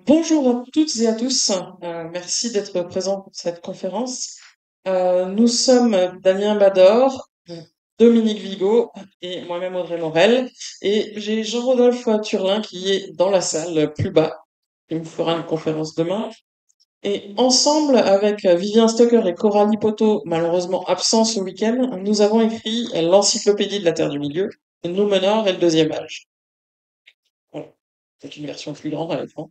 Bonjour à toutes et à tous. Merci d'être présents pour cette conférence. Nous sommes Damien Bador, Dominique Vigo et moi-même Audrey Morel. Et j'ai Jean-Rodolphe Turlin qui est dans la salle plus bas. Il nous fera une conférence demain. Et ensemble, avec Vivien Stocker et Coralie Poto, malheureusement absents ce week-end, nous avons écrit l'Encyclopédie de la Terre du Milieu, Númenor et le Deuxième Âge. Voilà. C'est une version plus grande à l'écran.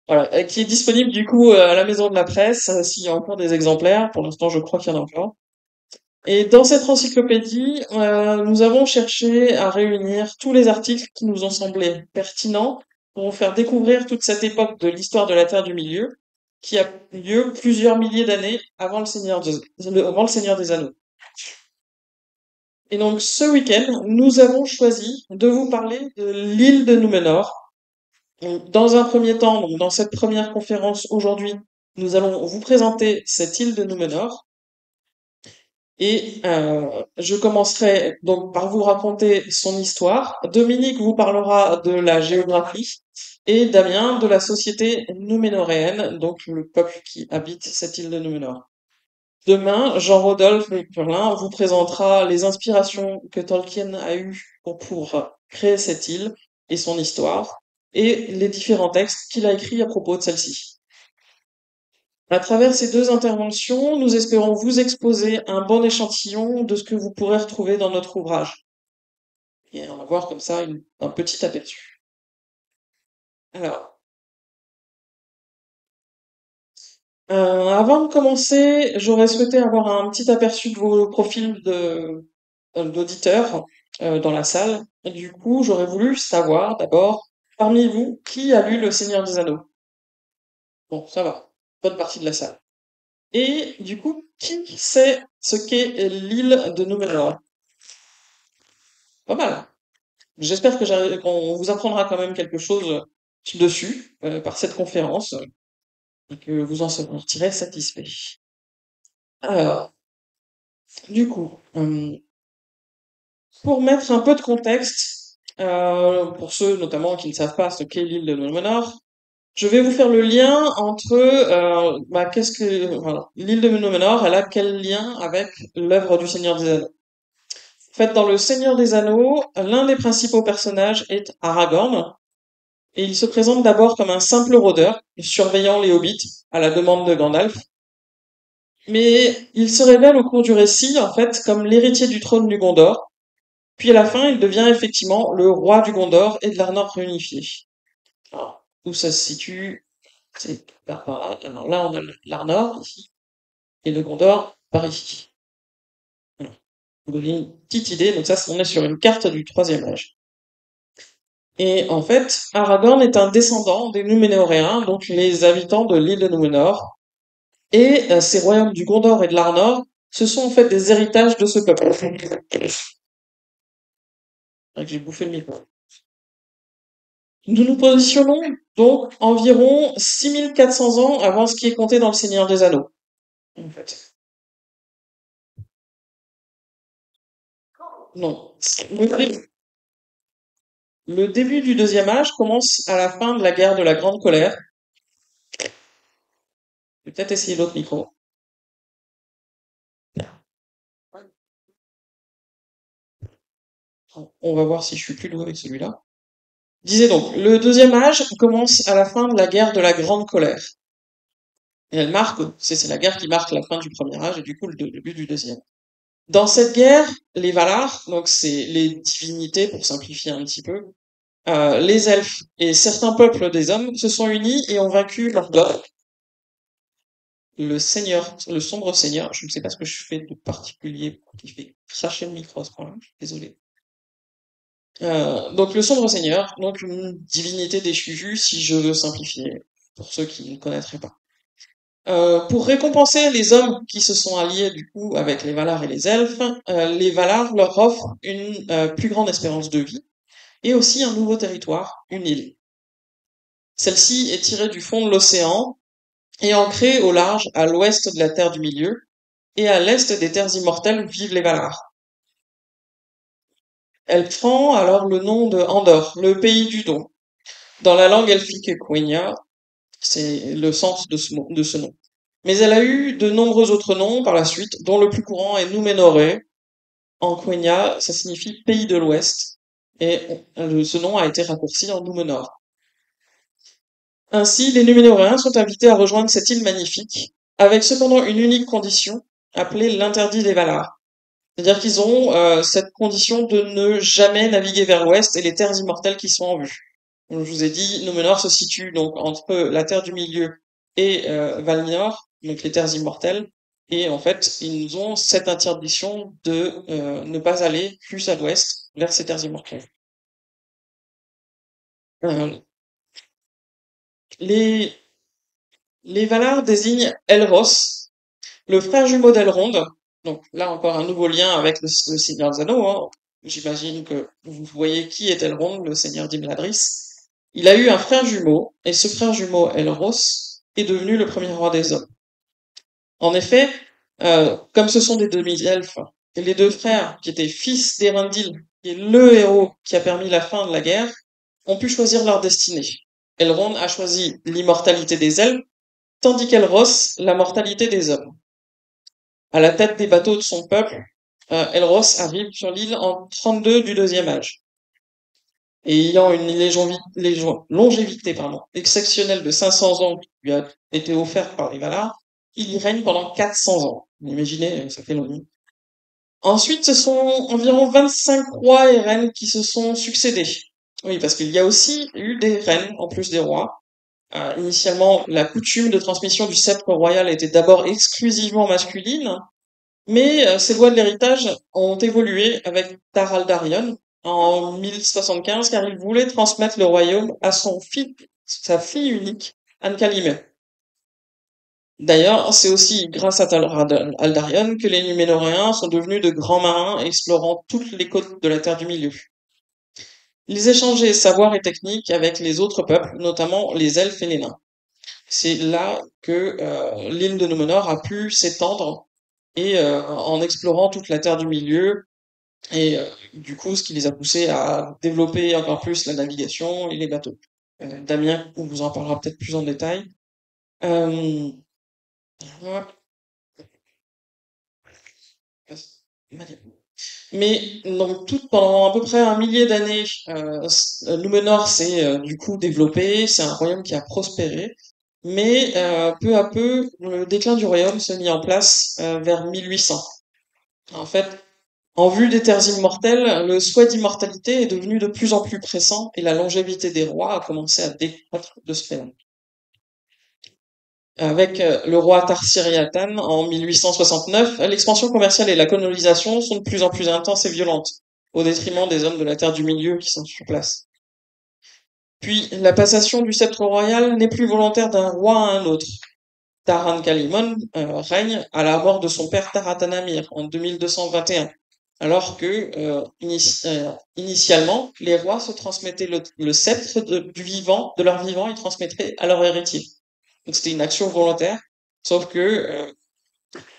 Voilà, qui est disponible du coup à la Maison de la Presse, s'il y a encore des exemplaires. Pour l'instant, je crois qu'il y en a encore. Et dans cette encyclopédie, nous avons cherché à réunir tous les articles qui nous ont semblé pertinents pour vous faire découvrir toute cette époque de l'histoire de la Terre du Milieu, qui a eu lieu plusieurs milliers d'années avant avant le Seigneur des Anneaux. Et donc, ce week-end, nous avons choisi de vous parler de l'île de Númenor. Donc, dans un premier temps, donc dans cette première conférence aujourd'hui, nous allons vous présenter cette île de Númenor et je commencerai donc par vous raconter son histoire. Dominique vous parlera de la géographie et Damien de la société nouménoréenne, donc le peuple qui habite cette île de Númenor. Demain, Jean-Rodolphe Purlin vous présentera les inspirations que Tolkien a eues pour créer cette île et son histoire, et les différents textes qu'il a écrits à propos de celle-ci. À travers ces deux interventions, nous espérons vous exposer un bon échantillon de ce que vous pourrez retrouver dans notre ouvrage. Et on va voir comme ça un petit aperçu. Alors, avant de commencer, j'aurais souhaité avoir un petit aperçu de vos profils d'auditeurs dans la salle. Et du coup, j'aurais voulu savoir d'abord, parmi vous, qui a lu Le Seigneur des Anneaux? Bon, ça va, bonne partie de la salle. Et du coup, qui sait ce qu'est l'île de Númenor? Pas mal. J'espère qu'on vous apprendra quand même quelque chose dessus par cette conférence et que vous en sortirez satisfait. Alors, du coup, pour mettre un peu de contexte, pour ceux notamment qui ne savent pas ce qu'est l'île de Númenor, je vais vous faire le lien entre voilà, l'île de Númenor, elle a quel lien avec l'œuvre du Seigneur des Anneaux? En fait, dans le Seigneur des Anneaux, l'un des principaux personnages est Aragorn, et il se présente d'abord comme un simple rôdeur, surveillant les hobbits à la demande de Gandalf, mais il se révèle au cours du récit, en fait, comme l'héritier du trône du Gondor, puis à la fin, il devient effectivement le roi du Gondor et de l'Arnor réunifié. Alors, où ça se situe? C'est par là. Alors là, on a l'Arnor, ici, et le Gondor, par ici. Voilà. Vous donner une petite idée, donc ça, on est sur une carte du Troisième Âge. Et en fait, Aragorn est un descendant des Núménoréens, donc les habitants de l'île de Númenor, et ces royaumes du Gondor et de l'Arnor, ce sont en fait des héritages de ce peuple. J'ai bouffé le micro. Nous nous positionnons donc environ 6400 ans avant ce qui est compté dans le Seigneur des Anneaux. En fait. Non. Le début du Deuxième Âge commence à la fin de la guerre de la Grande Colère. Je vais peut-être essayer l'autre micro. On va voir si je suis plus doué avec celui-là. Disais donc, le Deuxième Âge commence à la fin de la guerre de la Grande Colère. Et elle marque, c'est la guerre qui marque la fin du Premier Âge et du coup le début du Deuxième. Dans cette guerre, les Valar, donc c'est les divinités pour simplifier un petit peu, les elfes et certains peuples des hommes se sont unis et ont vaincu Mordor, le seigneur, le sombre seigneur. Je ne sais pas ce que je fais de particulier qui fait cracher le micro à ce point-là. Désolé. Donc le sombre seigneur, donc une divinité déchue, si je veux simplifier, pour ceux qui ne connaîtraient pas. Pour récompenser les hommes qui se sont alliés du coup avec les Valar et les Valar leur offrent une plus grande espérance de vie et aussi un nouveau territoire, une île. Celle-ci est tirée du fond de l'océan et ancrée au large à l'ouest de la Terre du Milieu et à l'est des terres immortelles où vivent les Valar. Elle prend alors le nom de Andor, le pays du don. Dans la langue elfique Quenya, c'est le sens de ce nom. Mais elle a eu de nombreux autres noms par la suite, dont le plus courant est Númenoré. En Quenya, ça signifie pays de l'Ouest, et ce nom a été raccourci en Númenor. Ainsi, les Núménoréens sont invités à rejoindre cette île magnifique, avec cependant une unique condition, appelée l'interdit des Valar. C'est-à-dire qu'ils ont cette condition de ne jamais naviguer vers l'ouest et les terres immortelles qui sont en vue. Comme je vous ai dit, Númenor se situe donc entre la Terre du Milieu et Valinor, donc les terres immortelles. Et en fait, ils ont cette interdiction de ne pas aller plus à l'ouest vers ces terres immortelles. Euh, les, les Valar désignent Elros, le frère jumeau d'Elrond. Donc là encore un nouveau lien avec le Seigneur des Anneaux, hein. J'imagine que vous voyez qui est Elrond, le Seigneur d'Imladris. Il a eu un frère jumeau, et ce frère jumeau, Elros, est devenu le premier roi des hommes. En effet, comme ce sont des demi-elfes, et les deux frères, qui étaient fils d'Erendil, qui est le héros qui a permis la fin de la guerre, ont pu choisir leur destinée. Elrond a choisi l'immortalité des elfes, tandis qu'Elros, la mortalité des hommes. À la tête des bateaux de son peuple, Elros arrive sur l'île en 32 du deuxième âge. Et ayant une longévité exceptionnelle de 500 ans qui lui a été offerte par les Valar, il y règne pendant 400 ans. Vous imaginez, ça fait longtemps. Ensuite, ce sont environ 25 rois et reines qui se sont succédés. Oui, parce qu'il y a aussi eu des reines en plus des rois. Initialement, la coutume de transmission du sceptre royal était d'abord exclusivement masculine, mais ces lois de l'héritage ont évolué avec Tar Aldarion en 1075 car il voulait transmettre le royaume à sa fille unique, Anne-Calimè. D'ailleurs, c'est aussi grâce à Tar Aldarion que les Numénoréens sont devenus de grands marins explorant toutes les côtes de la Terre du Milieu. Ils échangeaient savoirs et techniques avec les autres peuples, notamment les elfes et les nains. C'est là que l'île de Númenor a pu s'étendre et en explorant toute la Terre du Milieu, et du coup, ce qui les a poussés à développer encore plus la navigation et les bateaux. Damien vous en parlera peut-être plus en détail. Euh, ouais. Mais donc tout pendant à peu près un millier d'années, Númenor s'est du coup développé, c'est un royaume qui a prospéré, mais peu à peu, le déclin du royaume se mit en place vers 1800. En fait, en vue des terres immortelles, le souhait d'immortalité est devenu de plus en plus pressant et la longévité des rois a commencé à décroître de ce fait. Avec le roi Tarsiriatan en 1869, l'expansion commerciale et la colonisation sont de plus en plus intenses et violentes, au détriment des hommes de la Terre du Milieu qui sont sur place. Puis, la passation du sceptre royal n'est plus volontaire d'un roi à un autre. Taran Kalimon règne à la mort de son père Taratanamir en 2221, alors que initialement, les rois se transmettaient le sceptre de leur vivant, ils transmettraient à leur héritier. Donc c'était une action volontaire, sauf que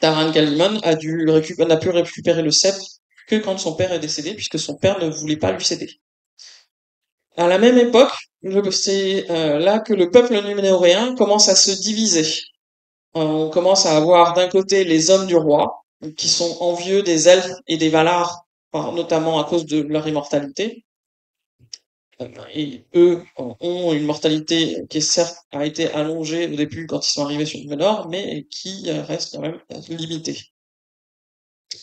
Taran Kalimon n'a pu récupérer le sceptre que quand son père est décédé, puisque son père ne voulait pas lui céder. À la même époque, c'est là que le peuple numénoréen commence à se diviser. On commence à avoir d'un côté les hommes du roi, qui sont envieux des elfes et des Valar, notamment à cause de leur immortalité. Et eux ont une mortalité qui certes a été allongée au début quand ils sont arrivés sur Númenor, mais qui reste quand même limitée.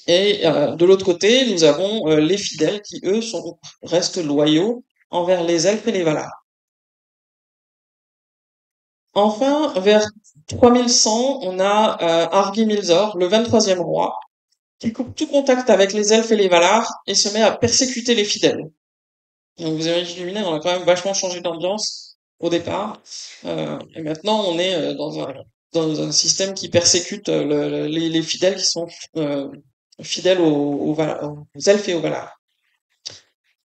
Et de l'autre côté, nous avons les fidèles qui, eux, restent loyaux envers les elfes et les Valar. Enfin, vers 3100, on a Argimilzor, le 23e roi, qui coupe tout contact avec les elfes et les Valar et se met à persécuter les fidèles. Donc vous imaginez, on a quand même vachement changé d'ambiance au départ. Et maintenant, on est dans un système qui persécute les fidèles qui sont fidèles aux elfes et aux Valar.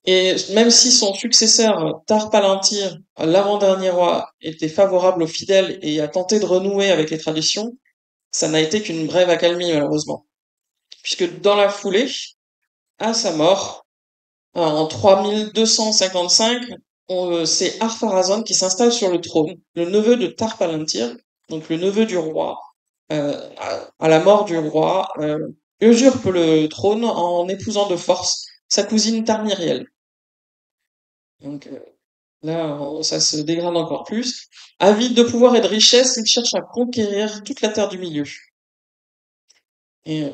Et même si son successeur, Tar-Palantir, l'avant-dernier roi, était favorable aux fidèles et a tenté de renouer avec les traditions, ça n'a été qu'une brève accalmie malheureusement. Puisque dans la foulée, à sa mort, en 3255, c'est Ar-Pharazôn qui s'installe sur le trône, le neveu de Tar-Palantir, donc le neveu du roi. À la mort du roi, usurpe le trône en épousant de force sa cousine Tarmiriel. Donc là, ça se dégrade encore plus. Avide de pouvoir et de richesse, il cherche à conquérir toute la terre du milieu. Et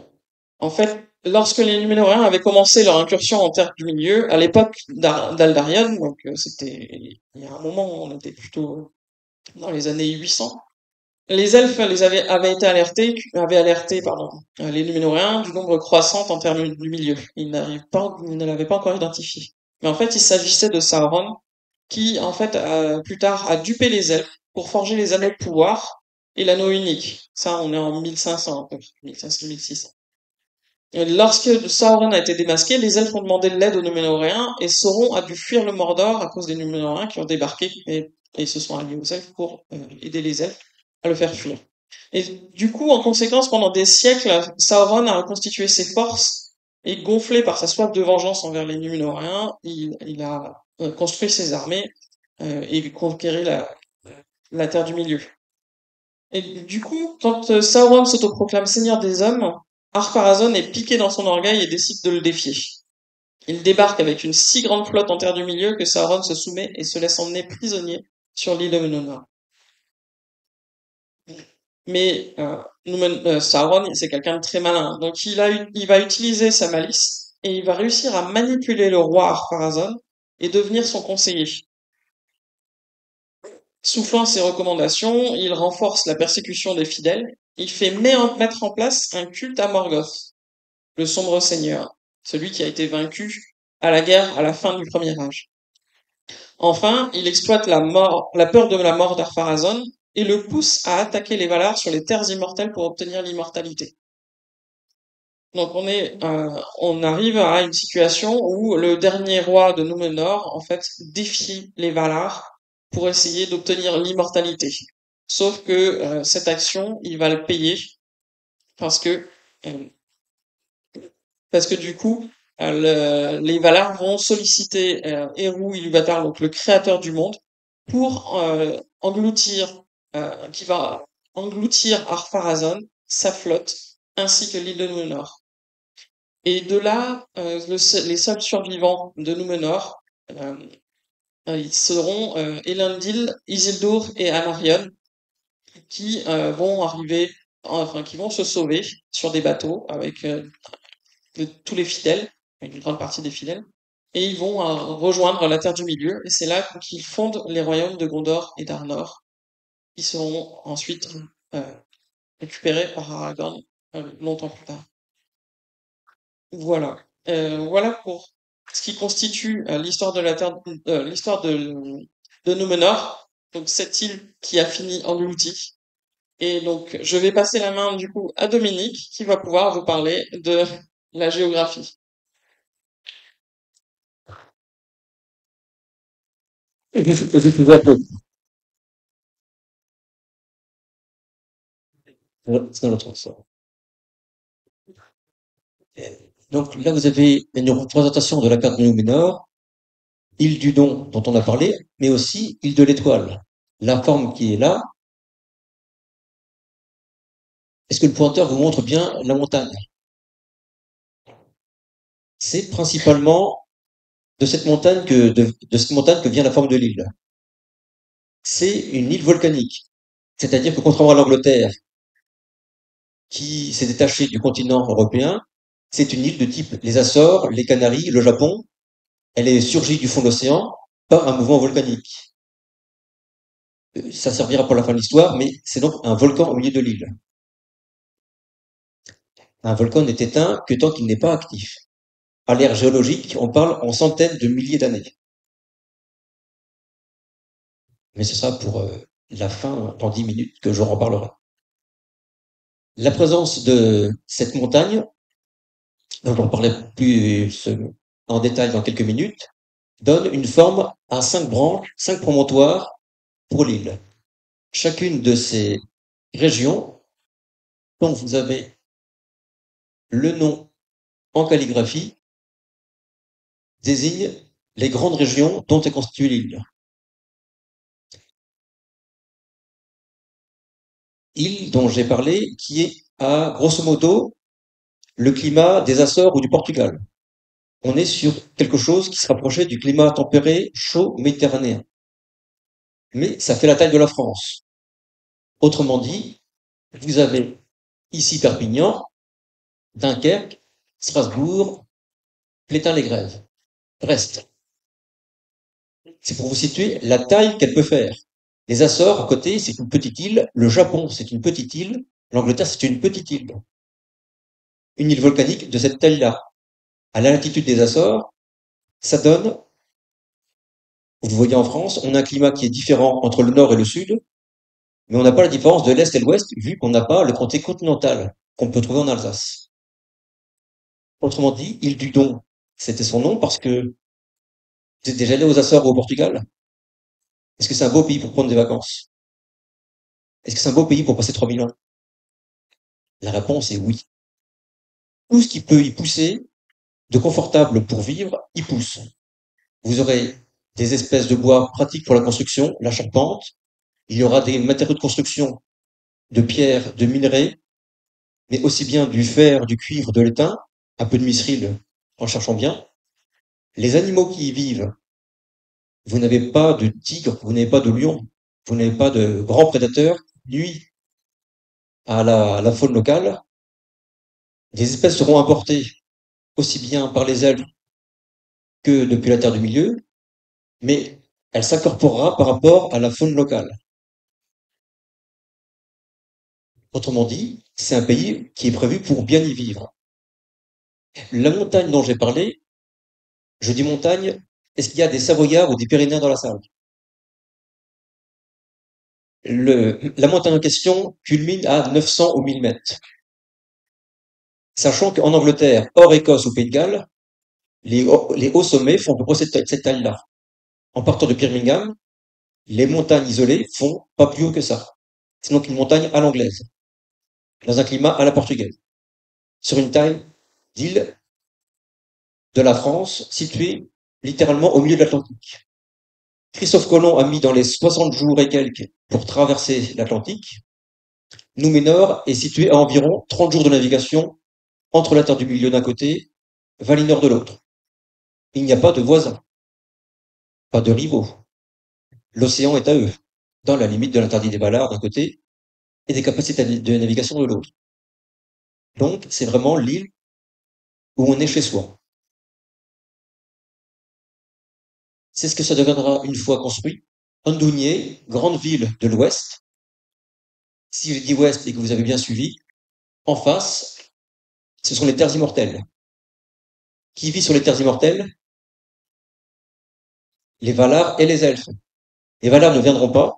en fait, lorsque les Núménoréens avaient commencé leur incursion en terre du milieu, à l'époque d'Aldarion, donc c'était il y a un moment, on était plutôt dans les années 800, les elfes avaient été avaient alerté, pardon, les Núménoréens du nombre croissant en termes du milieu. Ils ne l'avaient pas encore identifié. Mais en fait, il s'agissait de Sauron, qui, en fait, plus tard, a dupé les elfes pour forger les anneaux de pouvoir et l'anneau unique. Ça, on est en 1500, à peu près, 1500-1600. Et lorsque Sauron a été démasqué, les elfes ont demandé de l'aide aux Núménoréens et Sauron a dû fuir le Mordor à cause des Núménoréens qui ont débarqué et se sont alliés aux elfes pour aider les elfes à le faire fuir. Et du coup, en conséquence, pendant des siècles, Sauron a reconstitué ses forces et gonflé par sa soif de vengeance envers les Núménoréens, il a construit ses armées et conquéri la Terre du Milieu. Et du coup, quand Sauron s'autoproclame seigneur des hommes, Ar-Pharazôn est piqué dans son orgueil et décide de le défier. Il débarque avec une si grande flotte en Terre du Milieu que Sauron se soumet et se laisse emmener prisonnier sur l'île de Númenor. Mais Sauron, c'est quelqu'un de très malin, donc il va utiliser sa malice et il va réussir à manipuler le roi Ar-Pharazôn et devenir son conseiller. Soufflant ses recommandations, il renforce la persécution des fidèles, il fait mettre en place un culte à Morgoth, le sombre seigneur, celui qui a été vaincu à la guerre à la fin du premier âge. Enfin, il exploite la peur de la mort d'Ar-Pharazôn et le pousse à attaquer les Valar sur les terres immortelles pour obtenir l'immortalité. Donc on arrive à une situation où le dernier roi de Númenor, en fait, défie les Valar pour essayer d'obtenir l'immortalité. Sauf que cette action, il va le payer parce que euh, parce que du coup, les Valar vont solliciter Eru Ilúvatar, donc le créateur du monde, pour qui va engloutir Ar-Pharazôn, sa flotte, ainsi que l'île de Númenor. Et de là, les seuls survivants de Númenor, euh, ils seront Elendil, Isildur et Anarion, qui vont qui vont se sauver sur des bateaux avec tous les fidèles, avec une grande partie des fidèles, et ils vont rejoindre la Terre du Milieu, et c'est là qu'ils fondent les royaumes de Gondor et d'Arnor, qui seront ensuite euh, récupérés par Aragorn longtemps plus tard. Voilà. Voilà pour ce qui constitue l'histoire de la Terre, l'histoire de Númenor, donc cette île qui a fini engloutie. Et donc, je vais passer la main du coup à Dominique qui va pouvoir vous parler de la géographie. C'est dans l'autre sens. Donc là, vous avez une représentation de la carte de Númenor, île du Don dont on a parlé, mais aussi île de l'Étoile. La forme qui est là, est-ce que le pointeur vous montre bien la montagne? C'est principalement de cette montagne que vient la forme de l'île. C'est une île volcanique. C'est-à-dire que contrairement à l'Angleterre, qui s'est détachée du continent européen, c'est une île de type les Açores, les Canaries, le Japon. Elle est surgie du fond de l'océan par un mouvement volcanique. Ça servira pour la fin de l'histoire, mais c'est donc un volcan au milieu de l'île. Un volcan n'est éteint que tant qu'il n'est pas actif. À l'ère géologique, on parle en centaines de milliers d'années. Mais ce sera pour la fin, dans 10 minutes, que je reparlerai. La présence de cette montagne, dont j'en parlerai plus en détail dans quelques minutes, donne une forme à 5 branches, 5 promontoires pour l'île. Chacune de ces régions, dont vous avez le nom en calligraphie, désigne les grandes régions dont est constituée l'île. Île dont j'ai parlé, qui est à grosso modo le climat des Açores ou du Portugal. On est sur quelque chose qui se rapprochait du climat tempéré chaud méditerranéen. Mais ça fait la taille de la France. Autrement dit, vous avez ici Perpignan, Dunkerque, Strasbourg, Plétin-les-Grèves, Brest. C'est pour vous situer la taille qu'elle peut faire. Les Açores, à côté, c'est une petite île. Le Japon, c'est une petite île. L'Angleterre, c'est une petite île. Une île volcanique de cette taille-là. À la latitude des Açores, ça donne, vous voyez en France, on a un climat qui est différent entre le nord et le sud, mais on n'a pas la différence de l'est et l'ouest, vu qu'on n'a pas le côté continental qu'on peut trouver en Alsace. Autrement dit, île du Don, c'était son nom parce que vous êtes déjà allé aux Açores ou au Portugal? Est-ce que c'est un beau pays pour prendre des vacances? Est-ce que c'est un beau pays pour passer 3000 ans? La réponse est oui. Tout ce qui peut y pousser, de confortable pour vivre, y pousse. Vous aurez des espèces de bois pratiques pour la construction, la charpente. Il y aura des matériaux de construction, de pierre, de minerais, mais aussi bien du fer, du cuivre, de l'étain, un peu de mithril en cherchant bien. Les animaux qui y vivent, vous n'avez pas de tigre, vous n'avez pas de lion, vous n'avez pas de grands prédateurs qui nuisent à la faune locale. Des espèces seront importées aussi bien par les elfes que depuis la Terre du Milieu, mais elle s'incorporera par rapport à la faune locale. Autrement dit, c'est un pays qui est prévu pour bien y vivre. La montagne dont j'ai parlé, je dis montagne, est-ce qu'il y a des Savoyards ou des Pyrénéens dans la salle? La montagne en question culmine à 900 ou 1000 mètres. Sachant qu'en Angleterre, hors Écosse ou Pays de Galles, les hauts sommets font à peu près cette taille-là. En partant de Birmingham, les montagnes isolées font pas plus haut que ça. C'est donc une montagne à l'anglaise, dans un climat à la portugaise, sur une taille d'île de la France située littéralement au milieu de l'Atlantique. Christophe Colomb a mis dans les 60 jours et quelques pour traverser l'Atlantique. Nouménor est situé à environ 30 jours de navigation entre la Terre du Milieu d'un côté, Valinor de l'autre. Il n'y a pas de voisins, pas de rivaux. L'océan est à eux, dans la limite de l'interdit des ballards d'un côté et des capacités de navigation de l'autre. Donc, c'est vraiment l'île où on est chez soi. C'est ce que ça deviendra une fois construit. Andounier, grande ville de l'Ouest. Si je dis Ouest et que vous avez bien suivi, en face, ce sont les terres immortelles. Qui vit sur les terres immortelles? Les Valar et les Elfes. Les Valar ne viendront pas,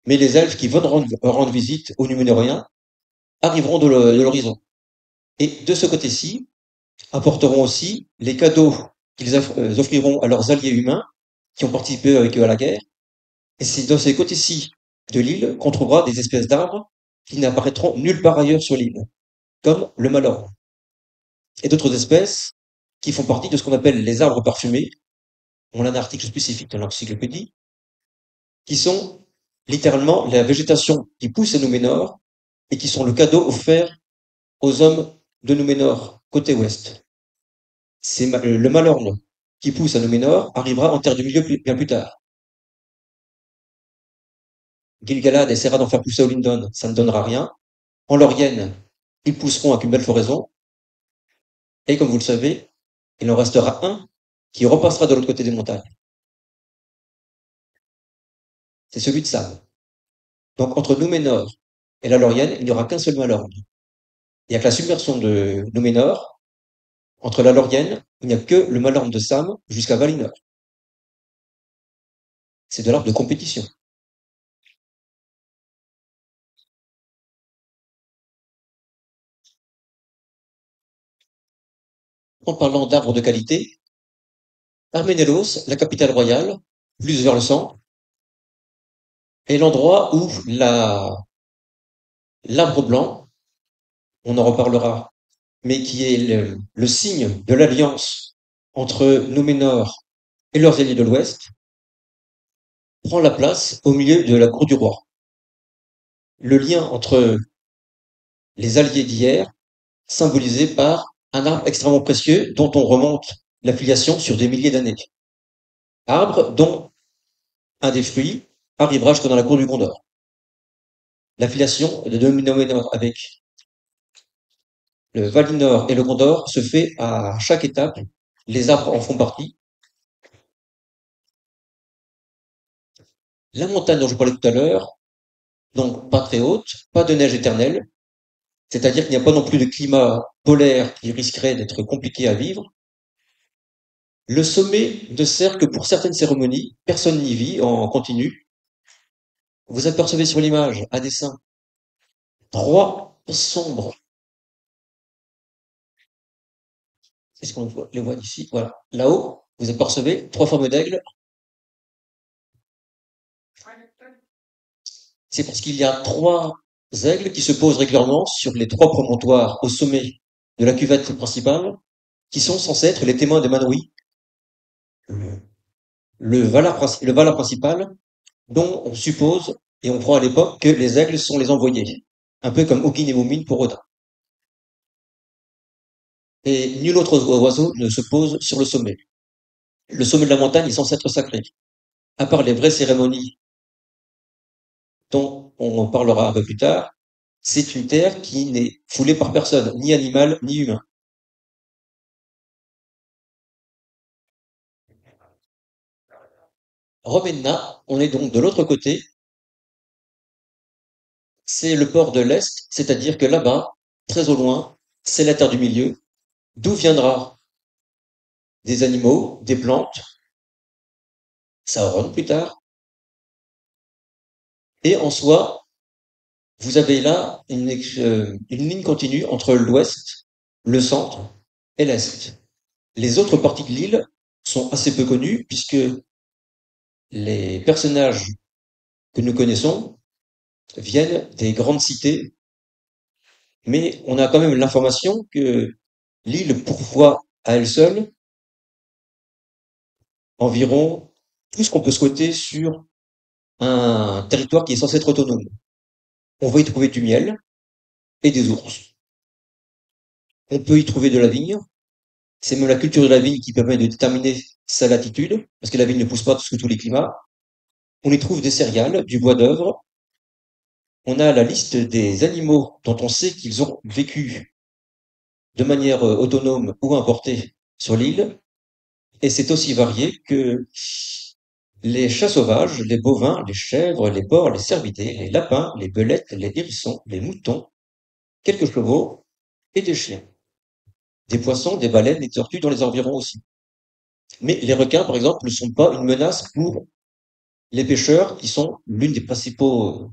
mais les Elfes qui viendront rendre visite aux Numénoriens arriveront de l'horizon. Et de ce côté-ci, apporteront aussi les cadeaux qu'ils offriront à leurs alliés humains qui ont participé avec eux à la guerre. Et c'est dans ces côtés-ci de l'île qu'on trouvera des espèces d'arbres qui n'apparaîtront nulle part ailleurs sur l'île, comme le malorne, et d'autres espèces qui font partie de ce qu'on appelle les arbres parfumés. On a un article spécifique dans l'encyclopédie, qui sont littéralement la végétation qui pousse à Nouménor et qui sont le cadeau offert aux hommes de Nouménor, côté ouest. C'est le malorne qui pousse à Nouménor arrivera en Terre du Milieu bien plus tard. Gil-galad essaiera d'en faire pousser au Lindon, ça ne donnera rien. En Laurienne, ils pousseront avec une belle floraison. Et comme vous le savez, il en restera un qui repassera de l'autre côté des montagnes. C'est celui de Sam. Donc entre Nouménor et la Laurienne, il n'y aura qu'un seul malorne. Il n'y a que la submersion de Nouménor. Entre la Laurienne, il n'y a que le malorne de Sam jusqu'à Valinor. C'est de l'arbre de compétition. En parlant d'arbres de qualité, Arménélos, la capitale royale, plus vers le centre, est l'endroit où l'arbre blanc, on en reparlera, mais qui est le signe de l'alliance entre Nouménor et leurs alliés de l'Ouest, prend la place au milieu de la cour du roi. Le lien entre les alliés d'hier, symbolisé par un arbre extrêmement précieux dont on remonte la filiation sur des milliers d'années. Arbre dont un des fruits arrivera jusque dans la cour du Gondor. L'affiliation de Númenor avec le Valinor et le Gondor se fait à chaque étape. Les arbres en font partie. La montagne dont je parlais tout à l'heure, donc pas très haute, pas de neige éternelle, c'est-à-dire qu'il n'y a pas non plus de climat polaire qui risquerait d'être compliqué à vivre. Le sommet ne sert que pour certaines cérémonies, personne n'y vit en continu. Vous apercevez sur l'image, à dessin, trois sombres. Est-ce qu'on les voit d'ici? Voilà. Là-haut, vous apercevez trois formes d'aigle. C'est parce qu'il y a trois aigles qui se posent régulièrement sur les trois promontoires au sommet de la cuvette principale, qui sont censés être les témoins de Manwë, le Valar principal, dont on suppose, et on croit à l'époque, que les aigles sont les envoyés. Un peu comme Hugin et Mumin pour Odin. Et nul autre oiseau ne se pose sur le sommet. Le sommet de la montagne est censé être sacré. À part les vraies cérémonies dont on en parlera un peu plus tard, c'est une terre qui n'est foulée par personne, ni animal, ni humain. Romenna, on est donc de l'autre côté, c'est le port de l'Est, c'est-à-dire que là-bas, très au loin, c'est la terre du milieu, d'où viendra des animaux, des plantes, Sauron plus tard, et en soi, vous avez là une ligne continue entre l'Ouest, le centre et l'Est. Les autres parties de l'île sont assez peu connues puisque les personnages que nous connaissons viennent des grandes cités, mais on a quand même l'information que l'île pourvoit à elle seule environ tout ce qu'on peut souhaiter sur un territoire qui est censé être autonome. On va y trouver du miel et des ours. On peut y trouver de la vigne. C'est même la culture de la vigne qui permet de déterminer sa latitude, parce que la vigne ne pousse pas sous tous les climats. On y trouve des céréales, du bois d'œuvre. On a la liste des animaux dont on sait qu'ils ont vécu de manière autonome ou importée sur l'île. Et c'est aussi varié que les chats sauvages, les bovins, les chèvres, les porcs, les cervidés, les lapins, les belettes, les hérissons, les moutons, quelques chevaux et des chiens. Des poissons, des baleines, des tortues dans les environs aussi. Mais les requins, par exemple, ne sont pas une menace pour les pêcheurs qui sont l'une des principaux,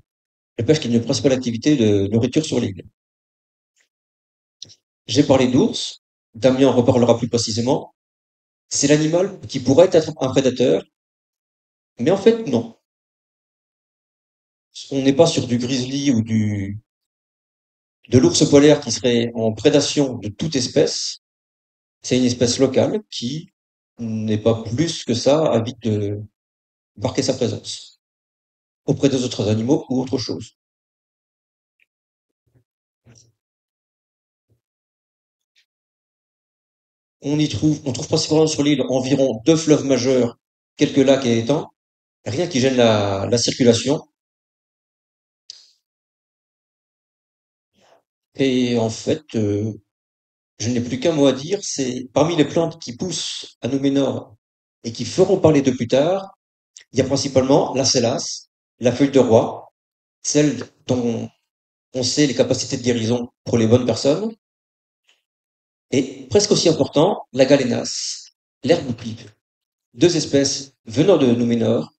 la pêche qui est une principale activité de nourriture sur l'île. J'ai parlé d'ours. Damien en reparlera plus précisément. C'est l'animal qui pourrait être un prédateur, mais en fait, non. On n'est pas sur du grizzly ou de l'ours polaire qui serait en prédation de toute espèce. C'est une espèce locale qui n'est pas plus que ça avide de marquer sa présence auprès des autres animaux ou autre chose. On trouve principalement sur l'île environ deux fleuves majeurs, quelques lacs et étangs, rien qui gêne la circulation. Et en fait, je n'ai plus qu'un mot à dire, c'est parmi les plantes qui poussent à Númenor et qui feront parler de plus tard, il y a principalement la sélace, la feuille de roi, celle dont on sait les capacités de guérison pour les bonnes personnes, et presque aussi important, la galénace, l'herbe pipe. Deux espèces venant de Númenor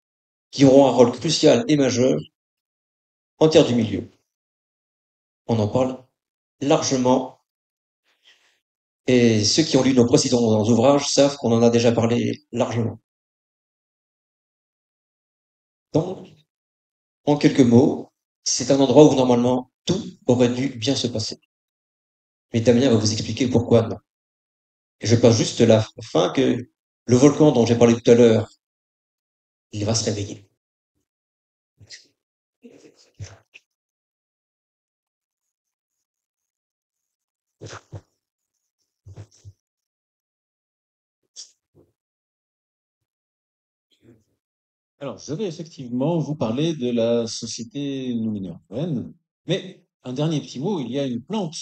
qui auront un rôle crucial et majeur en terre du milieu. On en parle largement et ceux qui ont lu nos précédents ouvrages savent qu'on en a déjà parlé largement. Donc, en quelques mots, c'est un endroit où normalement tout aurait dû bien se passer. Mais Damien va vous expliquer pourquoi non. Et je passe juste la fin que Le volcan dont j'ai parlé tout à l'heure, il va se réveiller. Alors, je vais effectivement vous parler de la société nouménoréenne, mais un dernier petit mot, il y a une plante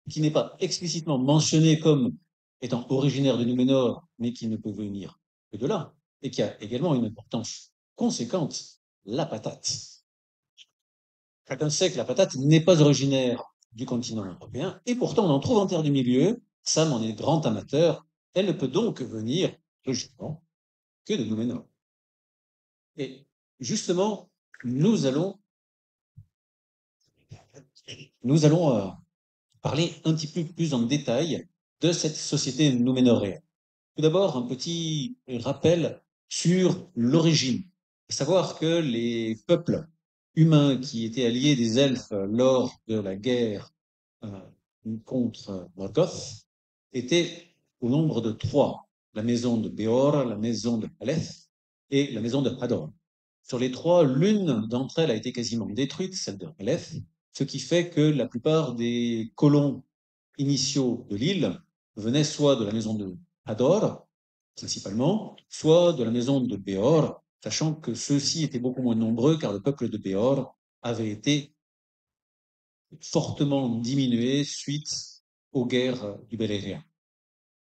qui n'est pas explicitement mentionnée comme étant originaire de Nouménor, mais qui ne peut venir que de là, et qui a également une importance conséquente, la patate. Chacun sait que la patate n'est pas originaire du continent européen, et pourtant on en trouve en terre du milieu. Sam en est grand amateur, elle ne peut donc venir, logiquement, que de Nouménor. Et justement, nous allons, nous allons parler un petit peu plus en détail de cette société nouménoréenne. Tout d'abord, un petit rappel sur l'origine. À savoir que les peuples humains qui étaient alliés des elfes lors de la guerre euh, contre Morgoth étaient au nombre de trois. La maison de Beor, la maison de Haleth et la maison de Hador. Sur les trois, l'une d'entre elles a été quasiment détruite, celle de Haleth, ce qui fait que la plupart des colons initiaux de l'île venaient soit de la maison de Hador, principalement, soit de la maison de Béor, sachant que ceux-ci étaient beaucoup moins nombreux car le peuple de Béor avait été fortement diminué suite aux guerres du Beleriand.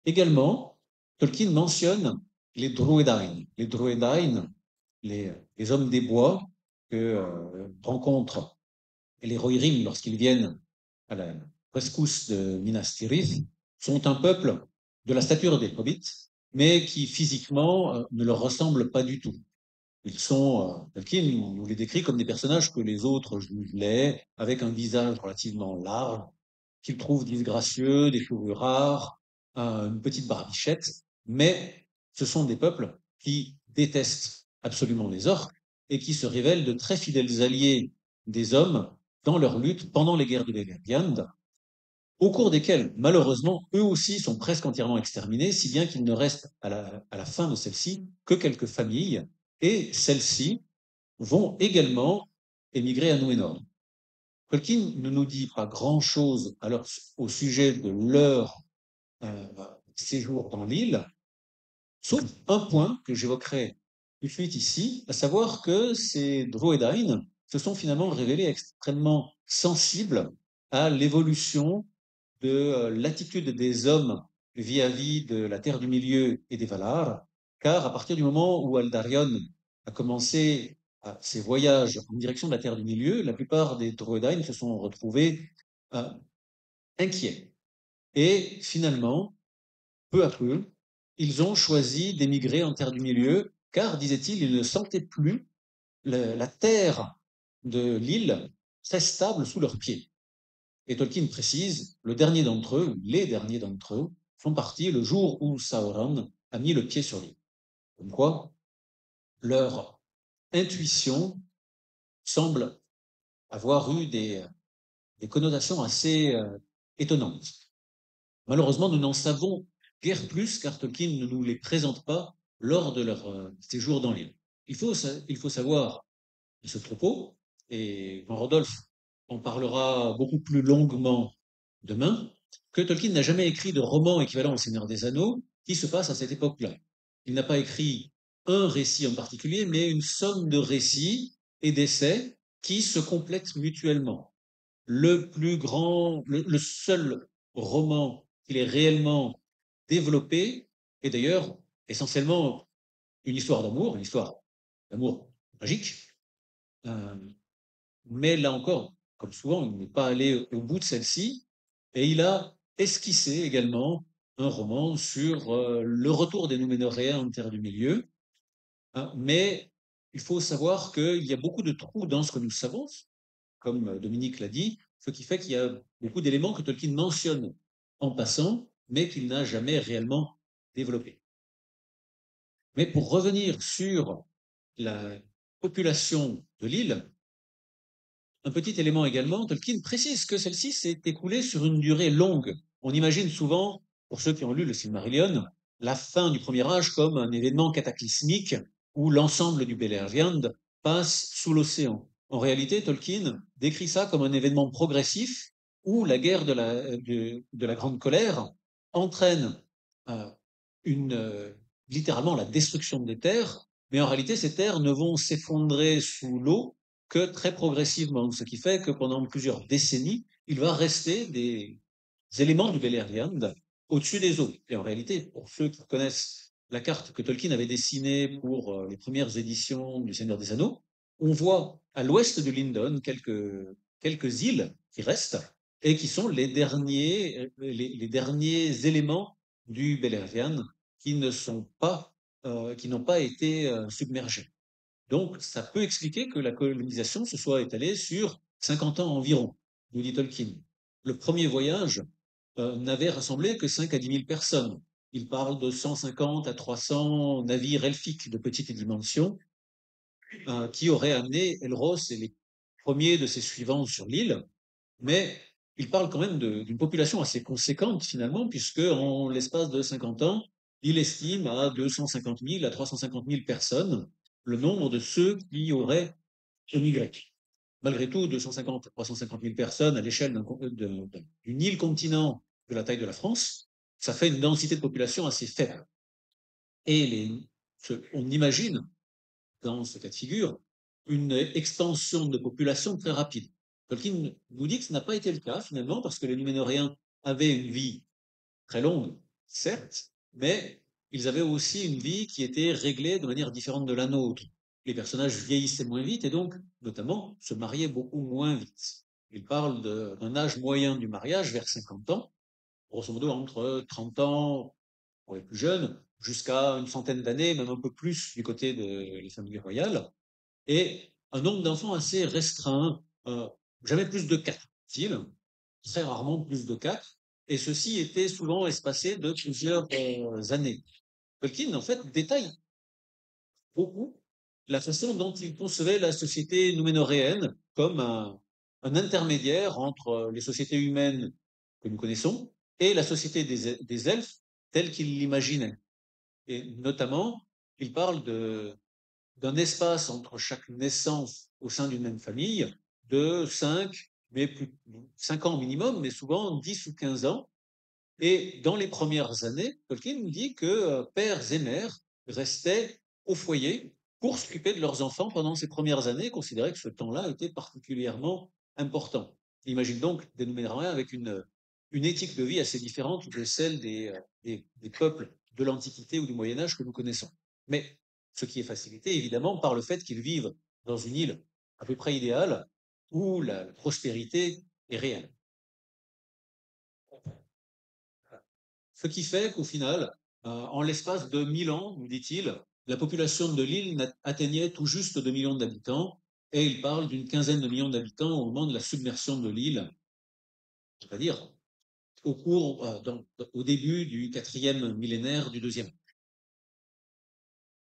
Également, Tolkien mentionne les Druedain. Les Druedain, les hommes des bois que rencontrent les Rohirrim lorsqu'ils viennent à la rescousse de Minas Tirith, sont un peuple de la stature des Hobbits, mais qui physiquement ne leur ressemblent pas du tout. Ils sont, Tolkien nous les décrit comme des personnages que les autres jugent laids, avec un visage relativement large, qu'ils trouvent disgracieux, des cheveux rares, une petite barbichette, mais ce sont des peuples qui détestent absolument les orques et qui se révèlent de très fidèles alliés des hommes dans leur lutte pendant les guerres de Beleriand, au cours desquelles, malheureusement, eux aussi sont presque entièrement exterminés, si bien qu'il ne reste à la fin de celle-ci que quelques familles, et celles-ci vont également émigrer à Númenor. Tolkien ne nous dit pas grand-chose alors au sujet de leur euh, séjour dans l'île, sauf un point que j'évoquerai tout de suite ici, à savoir que ces Droedain se sont finalement révélés extrêmement sensibles à l'évolution de l'attitude des hommes vis-à-vis de la Terre du Milieu et des Valar, car à partir du moment où Aldarion a commencé ses voyages en direction de la Terre du Milieu, la plupart des Droedain se sont retrouvés euh, inquiets. Et finalement, peu à peu, ils ont choisi d'émigrer en Terre du Milieu, car, disait-il, ils ne sentaient plus la terre de l'île très stable sous leurs pieds. Et Tolkien précise, le dernier d'entre eux, ou les derniers d'entre eux, sont partis le jour où Sauron a mis le pied sur l'île. Comme quoi, leur intuition semble avoir eu des connotations assez étonnantes. Malheureusement, nous n'en savons guère plus car Tolkien ne nous les présente pas lors de leur séjour dans l'île. Il faut savoir à ce propos, et Jean Rodolphe en parlera beaucoup plus longuement demain, que Tolkien n'a jamais écrit de roman équivalent au Seigneur des Anneaux qui se passe à cette époque-là. Il n'a pas écrit un récit en particulier, mais une somme de récits et d'essais qui se complètent mutuellement. Le seul roman qu'il ait réellement développé est d'ailleurs essentiellement une histoire d'amour, une histoire d'amour magique, euh, mais là encore, comme souvent, il n'est pas allé au bout de celle-ci, et il a esquissé également un roman sur le retour des Núménoréens en Terre du Milieu, hein, mais il faut savoir qu'il y a beaucoup de trous dans ce que nous savons, comme Dominique l'a dit, ce qui fait qu'il y a beaucoup d'éléments que Tolkien mentionne en passant, mais qu'il n'a jamais réellement développés. Mais pour revenir sur la population de l'île, un petit élément également, Tolkien précise que celle-ci s'est écoulée sur une durée longue. On imagine souvent, pour ceux qui ont lu le Silmarillion, la fin du Premier Âge comme un événement cataclysmique où l'ensemble du Beleriand passe sous l'océan. En réalité, Tolkien décrit ça comme un événement progressif où la guerre de la Grande Colère entraîne euh, littéralement la destruction des terres, mais en réalité, ces terres ne vont s'effondrer sous l'eau que très progressivement, ce qui fait que pendant plusieurs décennies, il va rester des éléments du Beleriand au-dessus des eaux. Et en réalité, pour ceux qui connaissent la carte que Tolkien avait dessinée pour les premières éditions du Seigneur des Anneaux, on voit à l'ouest de Lindon quelques îles qui restent et qui sont les derniers éléments du Beleriand qui n'ont pas été submergés. Donc, ça peut expliquer que la colonisation se soit étalée sur 50 ans environ, nous dit Tolkien. Le premier voyage n'avait rassemblé que 5 à 10 000 personnes. Il parle de 150 à 300 navires elfiques de petite dimension qui auraient amené Elros et les premiers de ses suivants sur l'île. Mais il parle quand même d'une population assez conséquente finalement, puisque en l'espace de 50 ans, il estime à 250 000 à 350 000 personnes le nombre de ceux qui auraient émigré. Malgré tout, 250 à 350 000 personnes à l'échelle d'une île-continent de la taille de la France, ça fait une densité de population assez faible. Et on imagine, dans ce cas de figure, une expansion de population très rapide. Tolkien nous dit que ce n'a pas été le cas finalement, parce que les Numénoréens avaient une vie très longue, certes, mais ils avaient aussi une vie qui était réglée de manière différente de la nôtre. Les personnages vieillissaient moins vite et donc, notamment, se mariaient beaucoup moins vite. Il parle d'un âge moyen du mariage vers 50 ans, grosso modo entre 30 ans pour les plus jeunes, jusqu'à une centaine d'années, même un peu plus du côté des familles royales, et un nombre d'enfants assez restreint, jamais plus de 4, très rarement plus de 4, et ceci était souvent espacé de plusieurs années. Tolkien, en fait, détaille beaucoup la façon dont il concevait la société nouménoréenne comme un intermédiaire entre les sociétés humaines que nous connaissons et la société des elfes telle qu'il l'imaginait. Et notamment, il parle d'un espace entre chaque naissance au sein d'une même famille de 5 ans minimum, mais souvent 10 ou 15 ans. Et dans les premières années, Tolkien nous dit que pères et mères restaient au foyer pour s'occuper de leurs enfants pendant ces premières années, considérait que ce temps-là était particulièrement important. Il imagine donc des Numénoréens avec une éthique de vie assez différente de celle des peuples de l'Antiquité ou du Moyen Âge que nous connaissons. Mais ce qui est facilité évidemment par le fait qu'ils vivent dans une île à peu près idéale où la prospérité est réelle. Ce qui fait qu'au final, en l'espace de 1000 ans, nous dit-il, la population de l'île atteignait tout juste 2 millions d'habitants, et il parle d'une quinzaine de millions d'habitants au moment de la submersion de l'île, c'est-à-dire au début du 4e millénaire du 2e.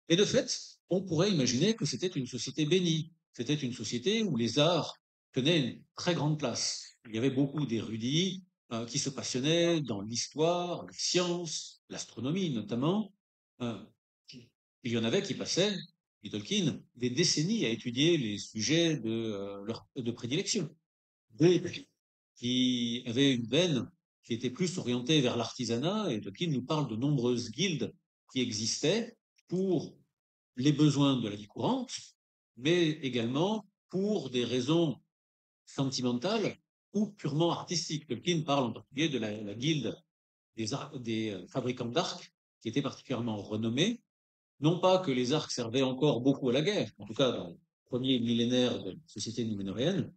Et de fait, on pourrait imaginer que c'était une société bénie, c'était une société où les arts tenaient une très grande place. Il y avait beaucoup d'érudits qui se passionnaient dans l'histoire, les sciences, l'astronomie notamment. Il y en avait qui passaient, dit Tolkien, des décennies à étudier les sujets de prédilection. D'autres qui avaient une veine qui était plus orientée vers l'artisanat, et Tolkien nous parle de nombreuses guildes qui existaient pour les besoins de la vie courante, mais également pour des raisons sentimentales ou purement artistiques. Tolkien parle en particulier de la guilde des fabricants d'arcs, qui était particulièrement renommée. Non pas que les arcs servaient encore beaucoup à la guerre, en tout cas dans le premier millénaire de la société numénoréenne,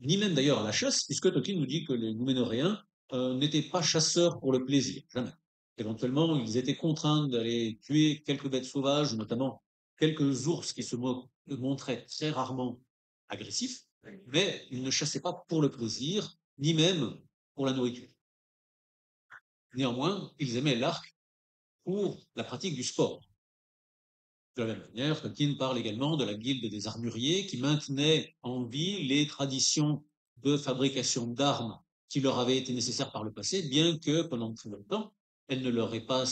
ni même d'ailleurs à la chasse, puisque Tolkien nous dit que les Numénoréens n'étaient pas chasseurs pour le plaisir, jamais. Éventuellement, ils étaient contraints d'aller tuer quelques bêtes sauvages, notamment quelques ours qui se montraient très rarement agressifs, mais ils ne chassaient pas pour le plaisir, ni même pour la nourriture. Néanmoins, ils aimaient l'arc pour la pratique du sport. De la même manière, Tolkien parle également de la guilde des armuriers qui maintenait en vie les traditions de fabrication d'armes qui leur avaient été nécessaires par le passé, bien que pendant très longtemps, elle ne leur est pas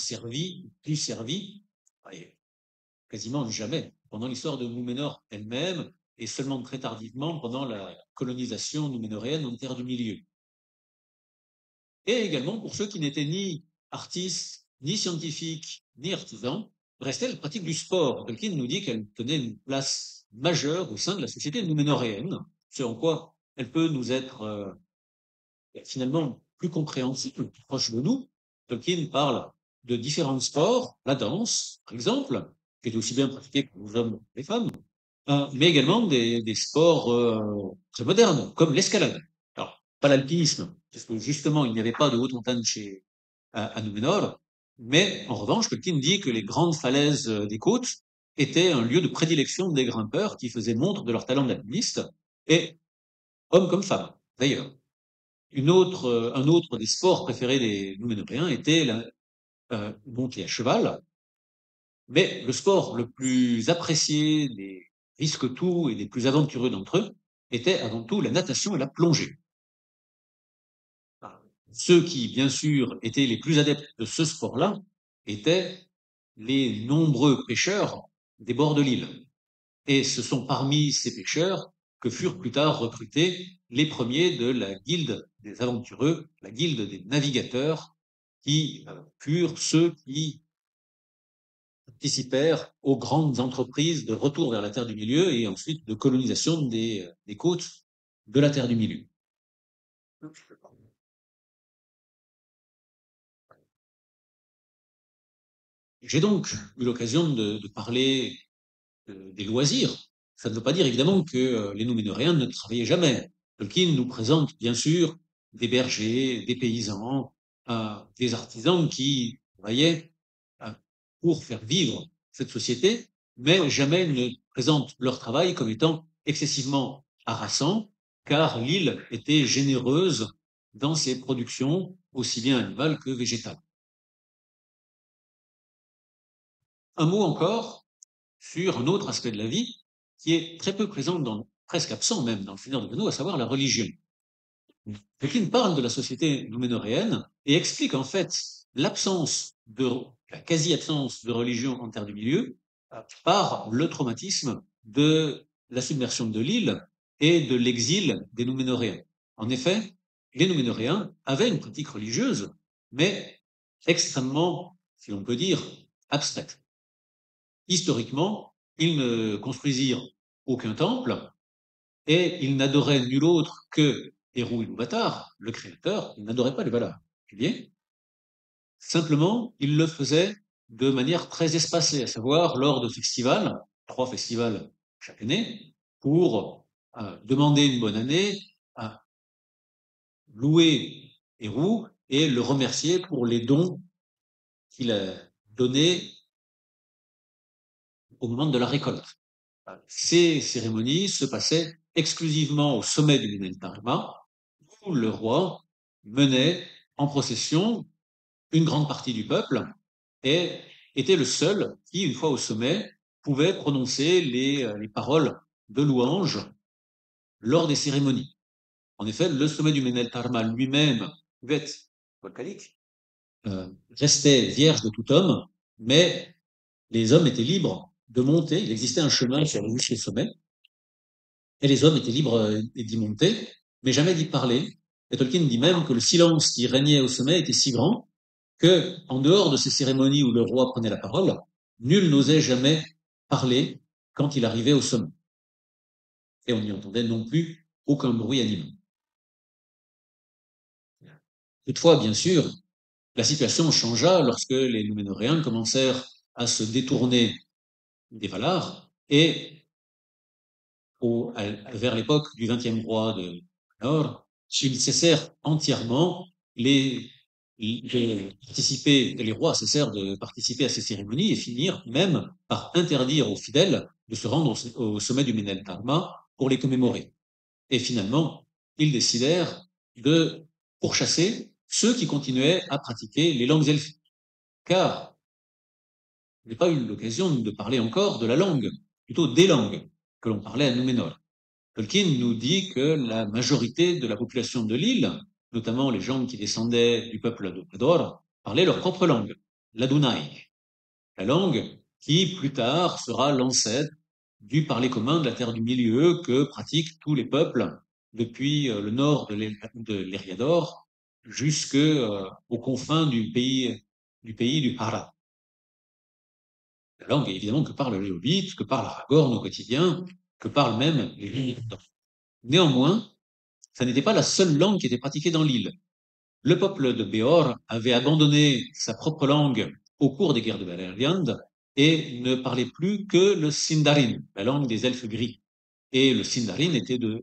plus servie, quasiment jamais, pendant l'histoire de Númenor elle-même, et seulement très tardivement pendant la colonisation nouménoréenne en Terre du Milieu. Et également pour ceux qui n'étaient ni artistes, ni scientifiques, ni artisans, restait la pratique du sport. Tolkien nous dit qu'elle tenait une place majeure au sein de la société nouménoréenne, ce en quoi elle peut nous être finalement plus compréhensible, plus proche de nous. Tolkien parle de différents sports, la danse, par exemple, qui est aussi bien pratiquée par les hommes et les femmes, mais également des sports très modernes, comme l'escalade. Alors, pas l'alpinisme, parce que justement, il n'y avait pas de haute montagne à Númenor, mais en revanche, Tolkien dit que les grandes falaises des côtes étaient un lieu de prédilection des grimpeurs qui faisaient montre de leur talent d'alpiniste, et hommes comme femmes, d'ailleurs. Un autre des sports préférés des Núménoréens était la montée à cheval, mais le sport le plus apprécié des risque-tout et des plus aventureux d'entre eux était avant tout la natation et la plongée. Ceux qui, bien sûr, étaient les plus adeptes de ce sport-là étaient les nombreux pêcheurs des bords de l'île. Et ce sont parmi ces pêcheurs que furent plus tard recrutés les premiers de la guilde des aventureux, la guilde des navigateurs, qui furent ceux qui participèrent aux grandes entreprises de retour vers la Terre du Milieu et ensuite de colonisation des côtes de la Terre du Milieu. J'ai donc eu l'occasion de parler des loisirs. Ça ne veut pas dire évidemment que les Núménoréens ne travaillaient jamais. Tolkien nous présente bien sûr des bergers, des paysans, des artisans qui travaillaient pour faire vivre cette société, mais jamais ne présente leur travail comme étant excessivement harassant, car l'île était généreuse dans ses productions, aussi bien animales que végétales. Un mot encore sur un autre aspect de la vie qui est très peu présent, presque absent même dans le Seigneur des Anneaux, à savoir la religion. Tolkien parle de la société nouménoréenne et explique en fait la quasi-absence de religion en Terre du Milieu par le traumatisme de la submersion de l'île et de l'exil des Núménoréens. En effet, les Núménoréens avaient une pratique religieuse, mais extrêmement, si l'on peut dire, abstraite. Historiquement, ils ne construisirent aucun temple et ils n'adoraient nul autre que Eru Ilúvatar, le créateur. Ils n'adoraient pas les Valar. Bien. Simplement, ils le faisaient de manière très espacée, à savoir lors de festivals, 3 festivals chaque année, pour demander une bonne année, louer Eru et le remercier pour les dons qu'il a donnés au moment de la récolte. Ces cérémonies se passaient exclusivement au sommet du Minel Tarma, où le roi menait en procession une grande partie du peuple et était le seul qui, une fois au sommet, pouvait prononcer les paroles de louange lors des cérémonies. En effet, le sommet du Minel Tarma lui-même pouvait être volcanique, restait vierge de tout homme, mais les hommes étaient libres de monter. Il existait un chemin qui allait jusqu'au sommet, et les hommes étaient libres d'y monter, mais jamais d'y parler. Et Tolkien dit même que le silence qui régnait au sommet était si grand que, en dehors de ces cérémonies où le roi prenait la parole, nul n'osait jamais parler quand il arrivait au sommet. Et on n'y entendait non plus aucun bruit animal. Toutefois, bien sûr, la situation changea lorsque les Núménoréens commencèrent à se détourner des Valar et vers l'époque du 20e roi de Nord, ils cessèrent entièrement les rois cessèrent de participer à ces cérémonies et finirent même par interdire aux fidèles de se rendre au sommet du Minel Tarma pour les commémorer. Et finalement, ils décidèrent de pourchasser ceux qui continuaient à pratiquer les langues elfiques. Car je n'ai pas eu l'occasion de parler encore de la langue, plutôt des langues que l'on parlait à Númenor. Tolkien nous dit que la majorité de la population de l'île, notamment les gens qui descendaient du peuple de Predor, parlaient leur propre langue, l'Adonai, la langue qui plus tard sera l'ancêtre du parler commun de la terre du milieu que pratiquent tous les peuples depuis le nord de l'Ériador jusqu'aux confins du pays du Para. La langue, évidemment, que parle le Hobbit, que parle Aragorn au quotidien, que parlent même les Gévaudan. Néanmoins, ça n'était pas la seule langue qui était pratiquée dans l'île. Le peuple de Béor avait abandonné sa propre langue au cours des guerres de Beleriand et ne parlait plus que le Sindarin, la langue des elfes gris. Et le Sindarin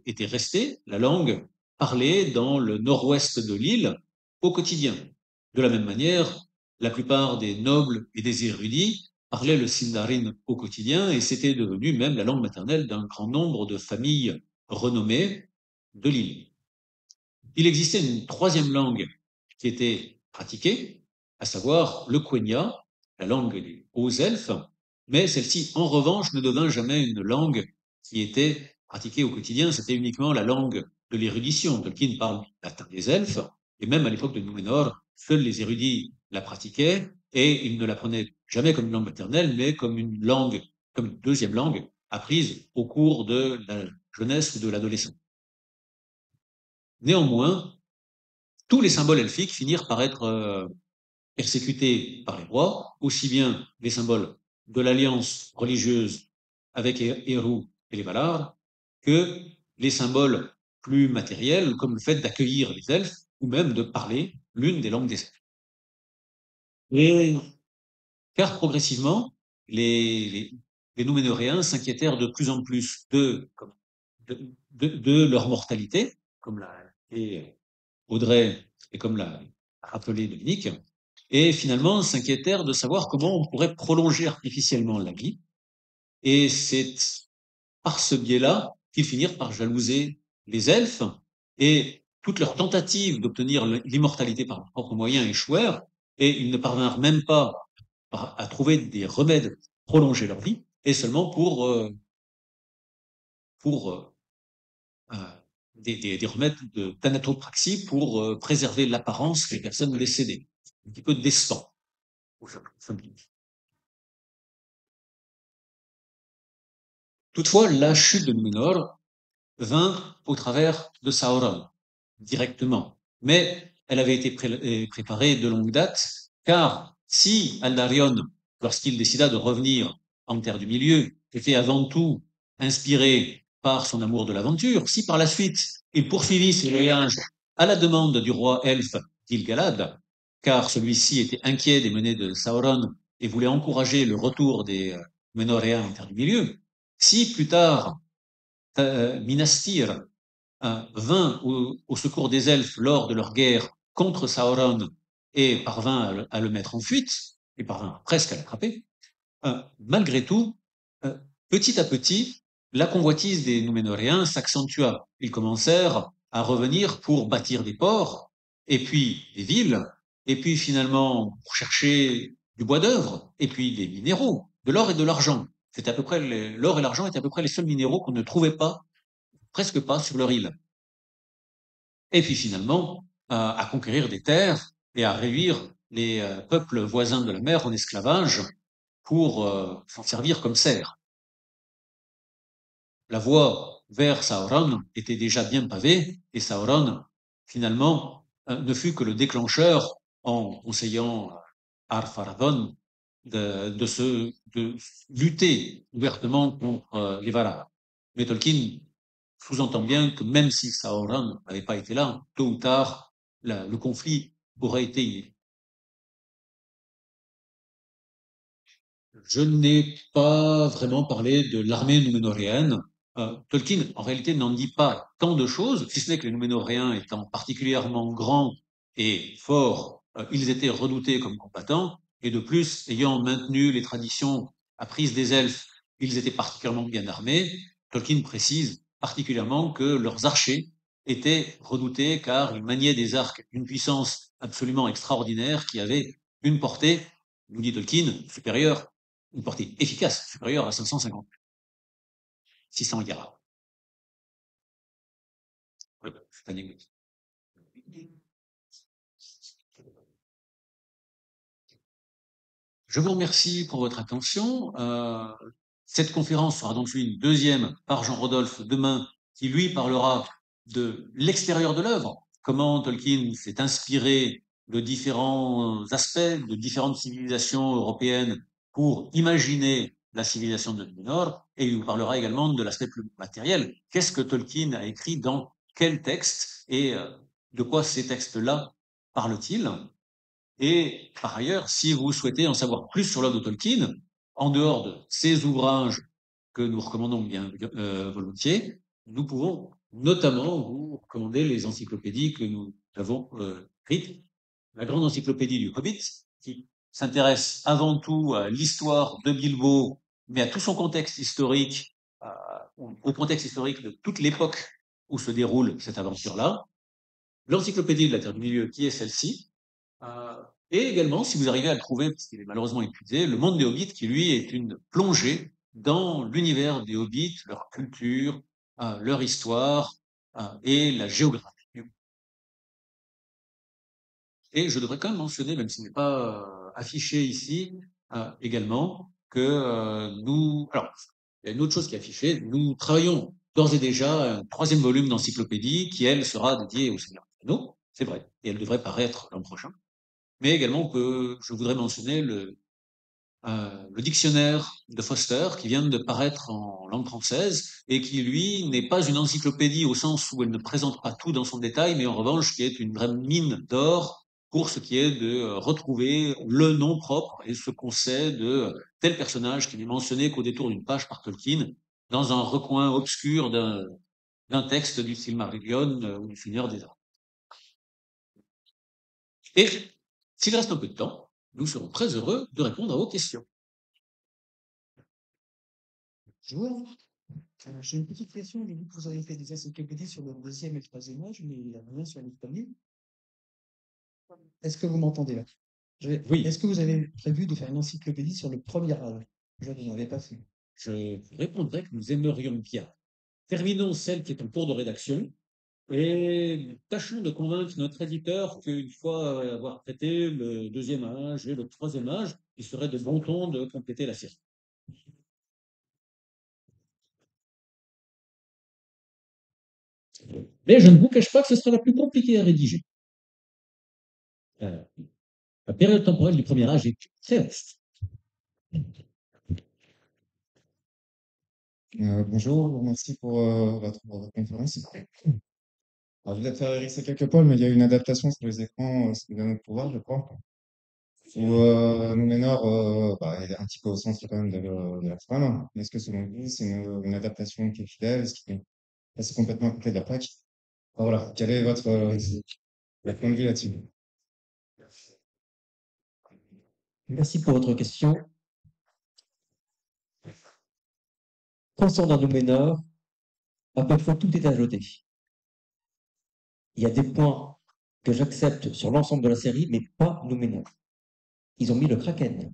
était resté la langue parlée dans le nord-ouest de l'île au quotidien. De la même manière, la plupart des nobles et des érudits parlaient le Sindarin au quotidien et c'était devenu même la langue maternelle d'un grand nombre de familles renommées de l'île. Il existait une troisième langue qui était pratiquée, à savoir le Quenya, la langue des hauts elfes, mais celle-ci, en revanche, ne devint jamais une langue qui était pratiquée au quotidien, c'était uniquement la langue de l'érudition. Tolkien parle latin des elfes, et même à l'époque de Númenor, seuls les érudits la pratiquaient, et ils ne l'apprenaient jamais comme une langue maternelle, mais comme une langue, comme une deuxième langue, apprise au cours de la jeunesse ou de l'adolescence. Néanmoins, tous les symboles elfiques finirent par être persécutés par les rois, aussi bien les symboles de l'alliance religieuse avec Eru et les Valar, que les symboles plus matériels, comme le fait d'accueillir les elfes, ou même de parler l'une des langues des elfes. Et car progressivement, les, les, les Núménoréens s'inquiétèrent de plus en plus de leur mortalité, comme l'a et Audrey et comme l'a rappelé Dominique, et finalement s'inquiétèrent de savoir comment on pourrait prolonger artificiellement la vie. Et c'est par ce biais-là qu'ils finirent par jalouser les elfes et toutes leurs tentatives d'obtenir l'immortalité par leurs propres moyens échouèrent et ils ne parvinrent même pas à trouver des remèdes pour prolonger leur vie et seulement pour des remèdes d'anatopraxie pour préserver l'apparence que les personnes décédées. Un petit peu décevant. Toutefois, la chute de Númenor vint au travers de Sauron, directement. Mais elle avait été préparée de longue date, car si Aldarion, lorsqu'il décida de revenir en Terre du Milieu, était avant tout inspiré par son amour de l'aventure, si par la suite il poursuivit ses voyages à la demande du roi elfe Gil-galad, car celui-ci était inquiet des menées de Sauron et voulait encourager le retour des Ménoréens en Terre du Milieu, si plus tard Minastir vint au secours des elfes lors de leur guerre contre Sauron et parvint à le mettre en fuite, et parvint presque à l'attraper, malgré tout, petit à petit, la convoitise des Núménoréens s'accentua. Ils commencèrent à revenir pour bâtir des ports, et puis des villes, et puis finalement pour chercher du bois d'œuvre, et puis des minéraux, de l'or et de l'argent. C'était à peu près l'or et l'argent étaient à peu près les seuls minéraux qu'on ne trouvait pas, presque pas, sur leur île. Et puis finalement, à conquérir des terres et à réduire les peuples voisins de la mer en esclavage pour s'en servir comme serfs. La voie vers Sauron était déjà bien pavée et Sauron, finalement, ne fut que le déclencheur en conseillant Ar-Pharazôn de lutter ouvertement contre les Valar. Mais Tolkien sous-entend bien que même si Sauron n'avait pas été là, tôt ou tard, le conflit aurait été. Je n'ai pas vraiment parlé de l'armée núménoréenne. Tolkien, en réalité, n'en dit pas tant de choses, si ce n'est que les Núménoréens étant particulièrement grands et forts, ils étaient redoutés comme combattants, et de plus, ayant maintenu les traditions apprises des elfes, ils étaient particulièrement bien armés. Tolkien précise particulièrement que leurs archers étaient redoutés car ils maniaient des arcs d'une puissance absolument extraordinaire qui avait une portée, nous dit Tolkien, supérieure, une portée efficace, supérieure à 550, 600 yards. C'est un anecdote. Je vous remercie pour votre attention. Cette conférence sera donc suivie une deuxième par Jean-Rodolphe demain, qui lui parlera de l'extérieur de l'œuvre, comment Tolkien s'est inspiré de différents aspects, de différentes civilisations européennes pour imaginer la civilisation de Numénor, et il vous parlera également de l'aspect plus matériel. Qu'est-ce que Tolkien a écrit dans quel texte et de quoi ces textes-là parlent-ils? Et par ailleurs, si vous souhaitez en savoir plus sur l'œuvre de Tolkien, en dehors de ces ouvrages que nous recommandons bien volontiers, nous pouvons notamment vous recommander les encyclopédies que nous avons écrites. La grande encyclopédie du Hobbit, qui s'intéresse avant tout à l'histoire de Bilbo, mais à tout son contexte historique, au contexte historique de toute l'époque où se déroule cette aventure-là. L'encyclopédie de la Terre du Milieu, qui est celle-ci, et également, si vous arrivez à le trouver, parce qu'il est malheureusement épuisé, Le Monde des Hobbits, qui lui est une plongée dans l'univers des Hobbits, leur culture, leur histoire et la géographie. Et je devrais quand même mentionner, même s'il n'est pas affiché ici, également, que alors, il y a une autre chose qui est affichée, nous travaillons d'ores et déjà un troisième volume d'encyclopédie qui, elle, sera dédiée au Seigneur des Anneaux, c'est vrai, et elle devrait paraître l'an prochain. Mais également que je voudrais mentionner le dictionnaire de Foster qui vient de paraître en langue française et qui, lui, n'est pas une encyclopédie au sens où elle ne présente pas tout dans son détail, mais en revanche qui est une vraie mine d'or pour ce qui est de retrouver le nom propre et ce qu'on sait de tel personnage qui n'est mentionné qu'au détour d'une page par Tolkien dans un recoin obscur d'un texte du Silmarillion ou du Seigneur des Anneaux. Et s'il reste un peu de temps, nous serons très heureux de répondre à vos questions. Bonjour. J'ai une petite question. J'ai vu que vous avez fait des encyclopédies sur le deuxième et le troisième âge, mais il n'y a rien sur les premiers. Est-ce que vous m'entendez là? Oui. Est-ce que vous avez prévu de faire une encyclopédie sur le premier âge? Je n'en avais pas fait. Je répondrai que nous aimerions bien. Terminons celle qui est en cours de rédaction et tâchons de convaincre notre éditeur qu'une fois avoir traité le deuxième âge et le troisième âge, il serait de bon ton de compléter la série. Mais je ne vous cache pas que ce sera la plus compliquée à rédiger. La période temporelle du premier âge est très vaste. Bonjour, merci pour votre conférence. Alors, je vais peut-être faire hérisser quelques poils, mais il y a une adaptation sur les écrans, c'est de notre pouvoir, je crois, où Númenor est un petit peu au centre quand même de la trame. Est-ce que selon vous, c'est une adaptation qui est fidèle? Est-ce qu'il est passé complètement à côté de la plaque? Enfin, voilà, quel est votre point de vue là-dessus? Merci pour votre question. Concernant Númenor, à peu près tout est à jeter. Il y a des points que j'accepte sur l'ensemble de la série, mais pas Númenor. Ils ont mis le Kraken.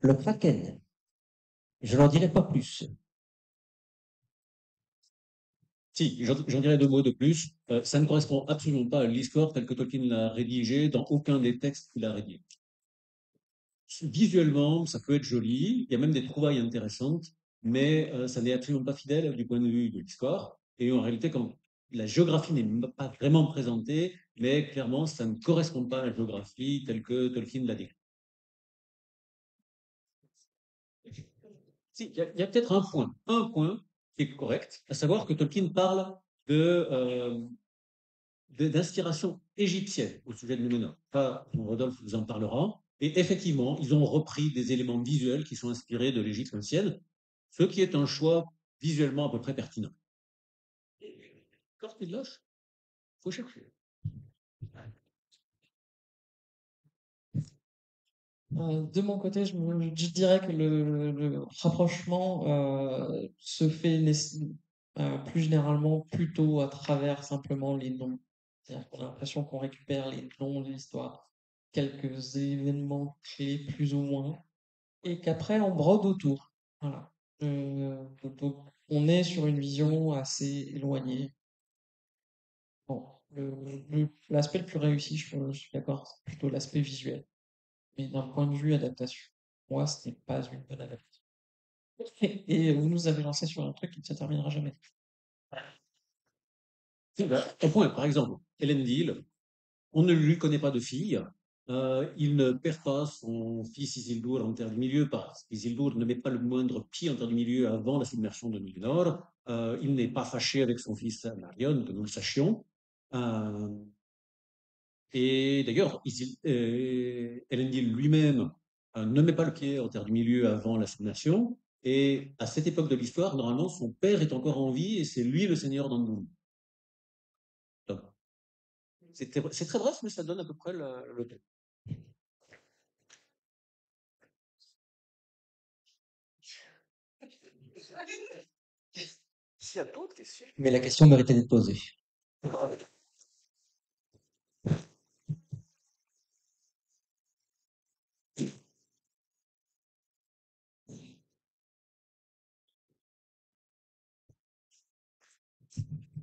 Le Kraken. Je n'en dirai pas plus. Si, j'en dirai deux mots de plus. Ça ne correspond absolument pas à l'histoire telle que Tolkien l'a rédigée dans aucun des textes qu'il a rédigés. Visuellement, ça peut être joli, il y a même des trouvailles intéressantes, mais ça n'est absolument pas fidèle du point de vue de l'histoire. Et en réalité, quand la géographie n'est pas vraiment présentée, mais clairement, ça ne correspond pas à la géographie telle que Tolkien l'a décrite. Si, il y a peut-être un point qui est correct, à savoir que Tolkien parle d'inspiration égyptienne au sujet de Númenor. Rodolphe vous en parlera. Et effectivement, ils ont repris des éléments visuels qui sont inspirés de l'Égypte ancienne, ce qui est un choix visuellement à peu près pertinent. Quand il lâche, il faut chercher. De mon côté, je dirais que le rapprochement se fait plus généralement plutôt à travers simplement les noms. C'est-à-dire qu'on a l'impression qu'on récupère les noms de l'histoire, quelques événements clés plus ou moins, et qu'après on brode autour. Voilà. Donc on est sur une vision assez éloignée. Bon, l'aspect le plus réussi, je suis d'accord, c'est plutôt l'aspect visuel. Mais d'un point de vue adaptation, moi, ce n'est pas une bonne adaptation. Et vous nous avez lancé sur un truc qui ne se terminera jamais. Un point, par exemple, Elendil, on ne lui connaît pas de fille. Il ne perd pas son fils Isildur en Terre du Milieu parce qu'Isildur ne met pas le moindre pied en Terre du Milieu avant la submersion de Númenor. Il n'est pas fâché avec son fils Narion, que nous le sachions. Et d'ailleurs, Elendil lui-même ne met pas le pied en Terre du Milieu avant la submersion. Et à cette époque de l'histoire, normalement, son père est encore en vie et c'est lui le seigneur d'Andun. C'est très bref, mais ça donne à peu près le thème. S'il y a d'autres questions. Mais la question méritait d'être posée.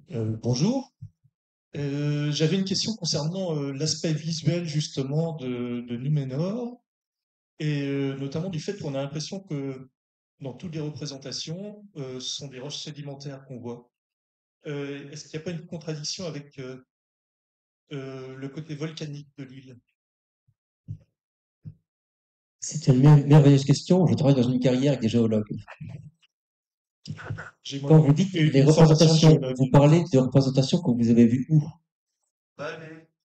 Bonjour. J'avais une question concernant l'aspect visuel justement de Númenor et notamment du fait qu'on a l'impression que dans toutes les représentations, ce sont des roches sédimentaires qu'on voit. Est-ce qu'il n'y a pas une contradiction avec le côté volcanique de l'île? C'est une merveilleuse question. Je travaille dans une carrière avec des géologues. J'ai Quand vous dites une les formation de représentations, géologue. vous parlez de représentations que vous avez vues où? Bah,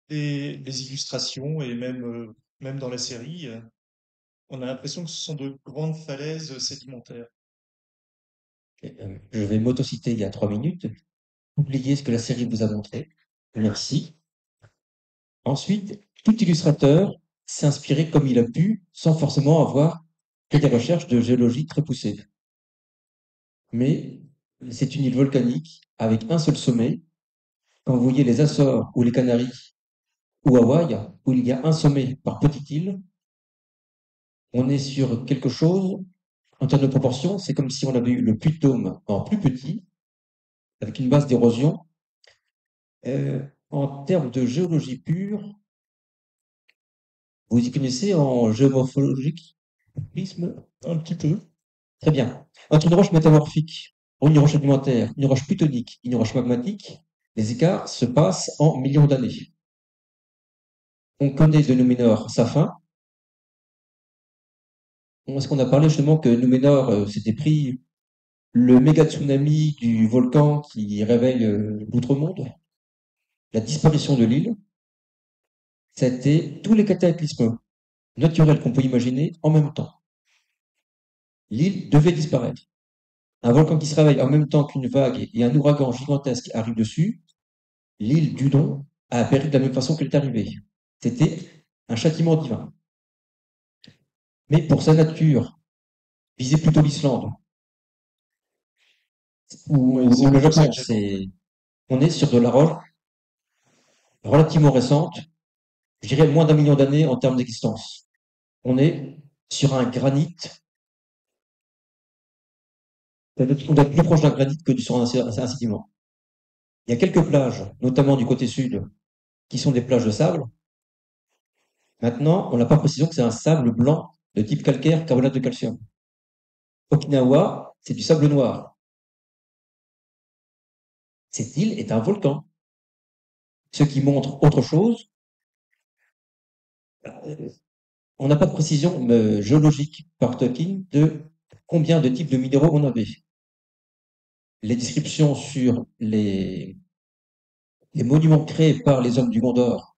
les illustrations et même dans la série, on a l'impression que ce sont de grandes falaises sédimentaires. Je vais m'autociter il y a 3 minutes. Oubliez ce que la série vous a montré. Merci. Ensuite, tout illustrateur s'est inspiré comme il a pu, sans forcément avoir fait des recherches de géologie très poussées. Mais c'est une île volcanique avec un seul sommet. Quand vous voyez les Açores ou les Canaries ou Hawaï, où il y a un sommet par petite île, on est sur quelque chose, en termes de proportion, c'est comme si on avait eu le Puy-de-Dôme en plus petit, avec une base d'érosion. En termes de géologie pure, vous y connaissez en géomorphologique? Un petit peu. Très bien. Entre une roche métamorphique, ou une roche sédimentaire, une roche plutonique, une roche magmatique, les écarts se passent en millions d'années. On connaît de Númenor sa fin. Est-ce qu'on a parlé justement que Númenor s'était pris le méga tsunami du volcan qui réveille l'outre-monde, la disparition de l'île, c'était tous les cataclysmes naturels qu'on peut imaginer en même temps. L'île devait disparaître. Un volcan qui se réveille en même temps qu'une vague et un ouragan gigantesque arrive dessus, l'île Dudon a péri de la même façon qu'elle est arrivée. C'était un châtiment divin. Mais pour sa nature, visez plutôt l'Islande ou le Japon. On est sur de la roche relativement récente, je dirais moins d'1 million d'années en termes d'existence. On est sur un granit, on doit être plus proche d'un granit que sur un sédiment. Il y a quelques plages, notamment du côté sud, qui sont des plages de sable. Maintenant, on n'a pas précision que c'est un sable blanc de type calcaire, carbonate de calcium. Okinawa, c'est du sable noir. Cette île est un volcan. Ce qui montre autre chose. On n'a pas de précision géologique par Tolkien de combien de types de minéraux on avait. Les descriptions sur les monuments créés par les hommes du Gondor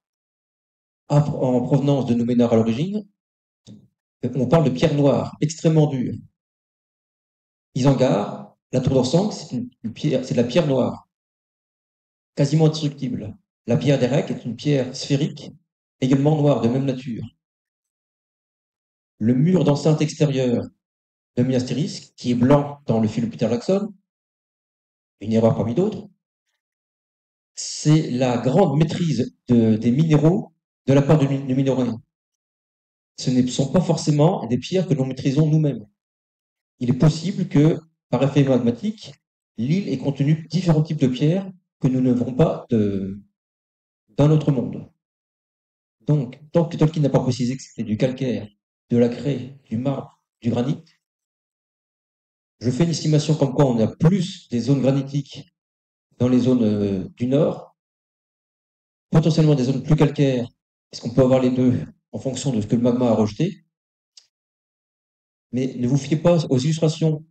en provenance de Númenor à l'origine, on parle de pierres noires extrêmement dures. Isengard, la tour d'Orsang, c'est de la pierre noire, quasiment indestructible. La pierre d'Erech est une pierre sphérique, également noire, de même nature. Le mur d'enceinte extérieure de Minas Tirith, qui est blanc dans le film de Peter Jackson, une erreur parmi d'autres, c'est la grande maîtrise des minéraux de la part de Núménoréens. Ce ne sont pas forcément des pierres que nous maîtrisons nous-mêmes. Il est possible que, par effet magmatique, l'île ait contenu différents types de pierres que nous ne verrons pas dans notre monde. Donc, tant que Tolkien n'a pas précisé que c'était du calcaire, de la craie, du marbre, du granit, je fais une estimation comme quoi on a plus des zones granitiques dans les zones du nord, potentiellement des zones plus calcaires, est-ce qu'on peut avoir les deux en fonction de ce que le magma a rejeté, mais ne vous fiez pas aux illustrations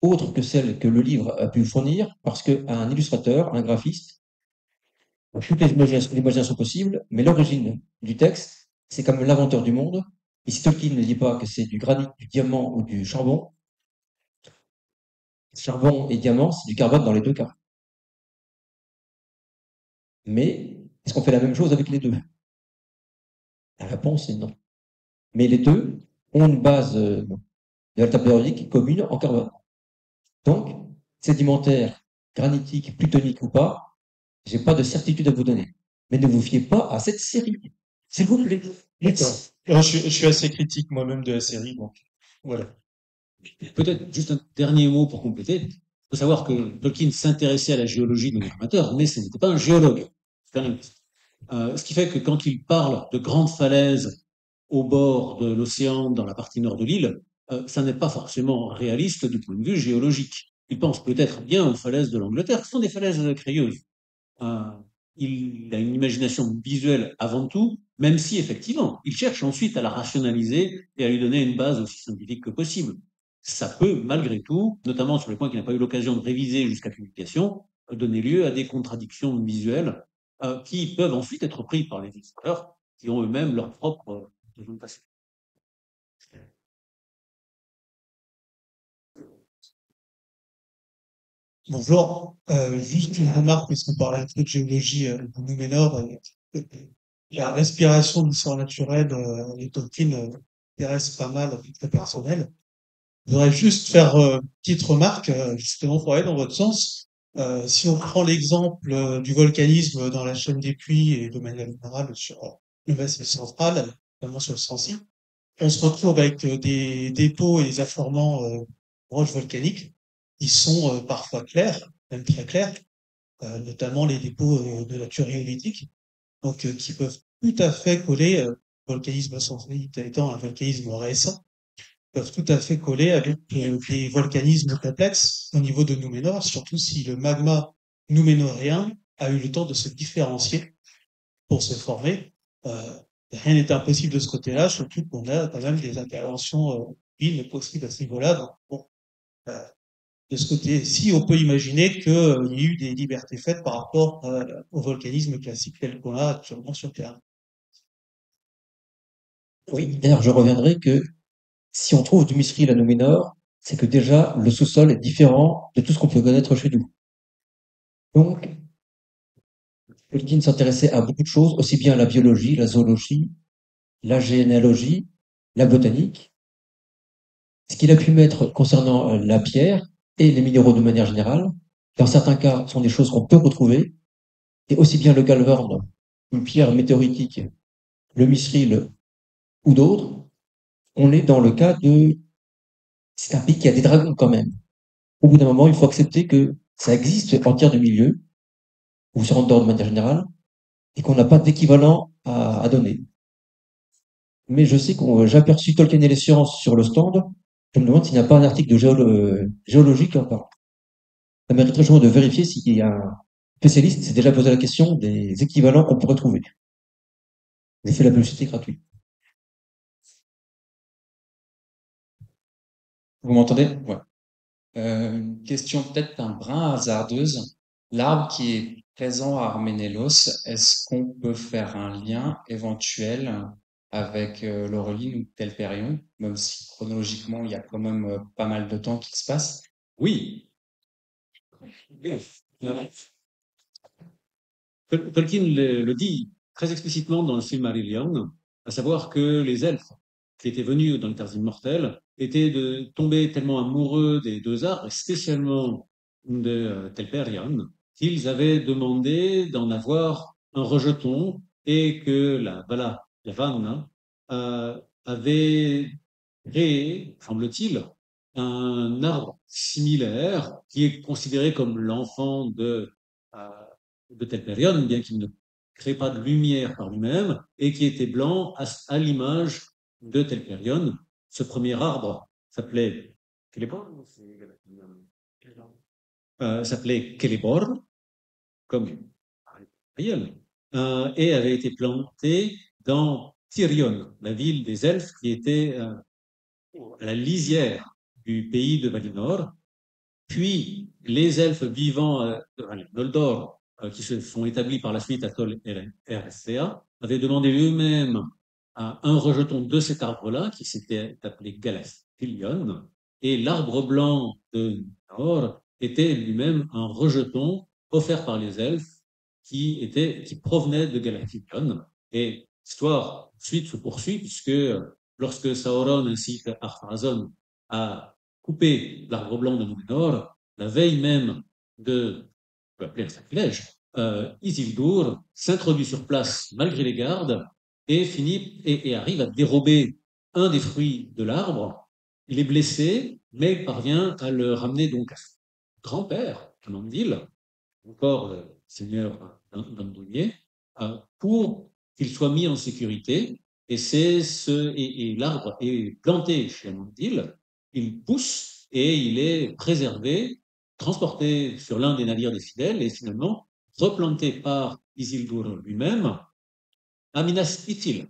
autres que celles que le livre a pu vous fournir, parce qu'un illustrateur, un graphiste, toutes les imaginations possibles, mais l'origine du texte, c'est comme l'inventeur du monde. Et si Tolkien ne dit pas que c'est du granit, du diamant ou du charbon et diamant, c'est du carbone dans les deux cas. Mais est-ce qu'on fait la même chose avec les deux? La réponse est non. Mais les deux ont une base de la table périodique commune en carbone. Donc, sédimentaire, granitique, plutonique ou pas, j'ai pas de certitude à vous donner. Mais ne vous fiez pas à cette série. S'il vous plaît. D'accord. Je suis assez critique moi-même de la série, donc voilà. Peut-être juste un dernier mot pour compléter. Il faut savoir que Tolkien s'intéressait à la géologie de manière amateur, mais ce n'était pas un géologue. Ce qui fait que quand il parle de grandes falaises au bord de l'océan, dans la partie nord de l'île, ça n'est pas forcément réaliste du point de vue géologique. Il pense peut-être bien aux falaises de l'Angleterre, qui sont des falaises crayeuses. Euh, il a une imagination visuelle avant tout, même si effectivement, il cherche ensuite à la rationaliser et à lui donner une base aussi scientifique que possible. Ça peut, malgré tout, notamment sur les points qu'il n'a pas eu l'occasion de réviser jusqu'à publication, donner lieu à des contradictions visuelles qui peuvent ensuite être pris par les visiteurs qui ont eux-mêmes leur propre raison de passer. Bonjour, juste une remarque, puisqu'on parlait un peu de géologie de Númenor, la respiration du sang naturel, et Tolkien intéresse pas mal, très personnel. Je voudrais juste faire une petite remarque, justement pour aller dans votre sens. Si on prend l'exemple du volcanisme dans la chaîne des puits et de manière générale sur le massif central, notamment sur le Sancy, on se retrouve avec des dépôts et des afforements roches volcaniques qui sont parfois clairs, même très clairs, notamment les dépôts de la Curie-Helvétique, donc qui peuvent tout à fait coller, volcanisme sansolite étant un volcanisme récent, peuvent tout à fait coller avec des volcanismes complexes au niveau de Númenor, surtout si le magma nouménorien a eu le temps de se différencier pour se former. Rien n'est impossible de ce côté-là, surtout qu'on a quand même des interventions huiles possibles à ce niveau-là. Donc, bon, de ce côté-ci, on peut imaginer qu'il y a eu des libertés faites par rapport au volcanisme classique tel qu'on l'a actuellement sur Terre. Oui, d'ailleurs, je reviendrai que si on trouve du mithril à Númenor, c'est que déjà le sous-sol est différent de tout ce qu'on peut connaître chez nous. Donc, Tolkien s'intéressait à beaucoup de choses, aussi bien la biologie, la zoologie, la généalogie, la botanique. Ce qu'il a pu mettre concernant la pierre et les minéraux de manière générale, dans certains cas, sont des choses qu'on peut retrouver, et aussi bien le galverne, une pierre météoritique, le mithril ou d'autres, on est dans le cas de... C'est un pays qui a des dragons quand même. Au bout d'un moment, il faut accepter que ça existe en tiers de milieu, ou sur Andorre de manière générale, et qu'on n'a pas d'équivalent à donner. Mais je sais que j'ai aperçu Tolkien et les sciences sur le stand. Je me demande s'il n'y a pas un article de géologie qui en parle. Ça mériterait justement de vérifier s'il y a un spécialiste qui s'est déjà posé la question des équivalents qu'on pourrait trouver. J'ai fait la publicité gratuite. Vous m'entendez? Ouais. Une question peut-être un brin hasardeuse. L'arbre qui est présent à Arménélos, est-ce qu'on peut faire un lien éventuel avec l'Aurélien ou Telperion, même si chronologiquement il y a quand même pas mal de temps qui se passe? Oui. Tolkien le dit très explicitement dans le Silmarillion, à savoir que les elfes qui étaient venus dans les terres immortelles étaient de tomber tellement amoureux des deux arbres, et spécialement de Telperion, qu'ils avaient demandé d'en avoir un rejeton et que la Vala Yavanna avait créé, semble-t-il, un arbre similaire qui est considéré comme l'enfant de Telperion, bien qu'il ne créait pas de lumière par lui-même et qui était blanc à l'image de Telperion. Ce premier arbre s'appelait Celeborn, s'appelait Celeborn, comme Ariel, et avait été planté dans Tirion, la ville des elfes qui était à la lisière du pays de Valinor. Puis, les elfes vivant à Noldor, qui se sont établis par la suite à Tol Eressëa, avaient demandé eux-mêmes un rejeton de cet arbre-là, qui s'était appelé Galathylion, et l'arbre blanc de Nord était lui-même un rejeton offert par les elfes qui provenait de Galathylion. Et l'histoire ensuite se poursuit, puisque lorsque Sauron ainsi qu'Ar-Pharazôn a coupé l'arbre blanc de Númenor, la veille même de, on peut appeler un sacrilège, Isildur s'introduit sur place malgré les gardes et arrive à dérober un des fruits de l'arbre. Il est blessé, mais il parvient à le ramener donc à son grand-père, Amandil, encore seigneur d'Andouillé, pour qu'il soit mis en sécurité. Et l'arbre est planté chez Amandil, il pousse et il est préservé, transporté sur l'un des navires des fidèles et finalement replanté par Isildur lui-même à Minas Ithil,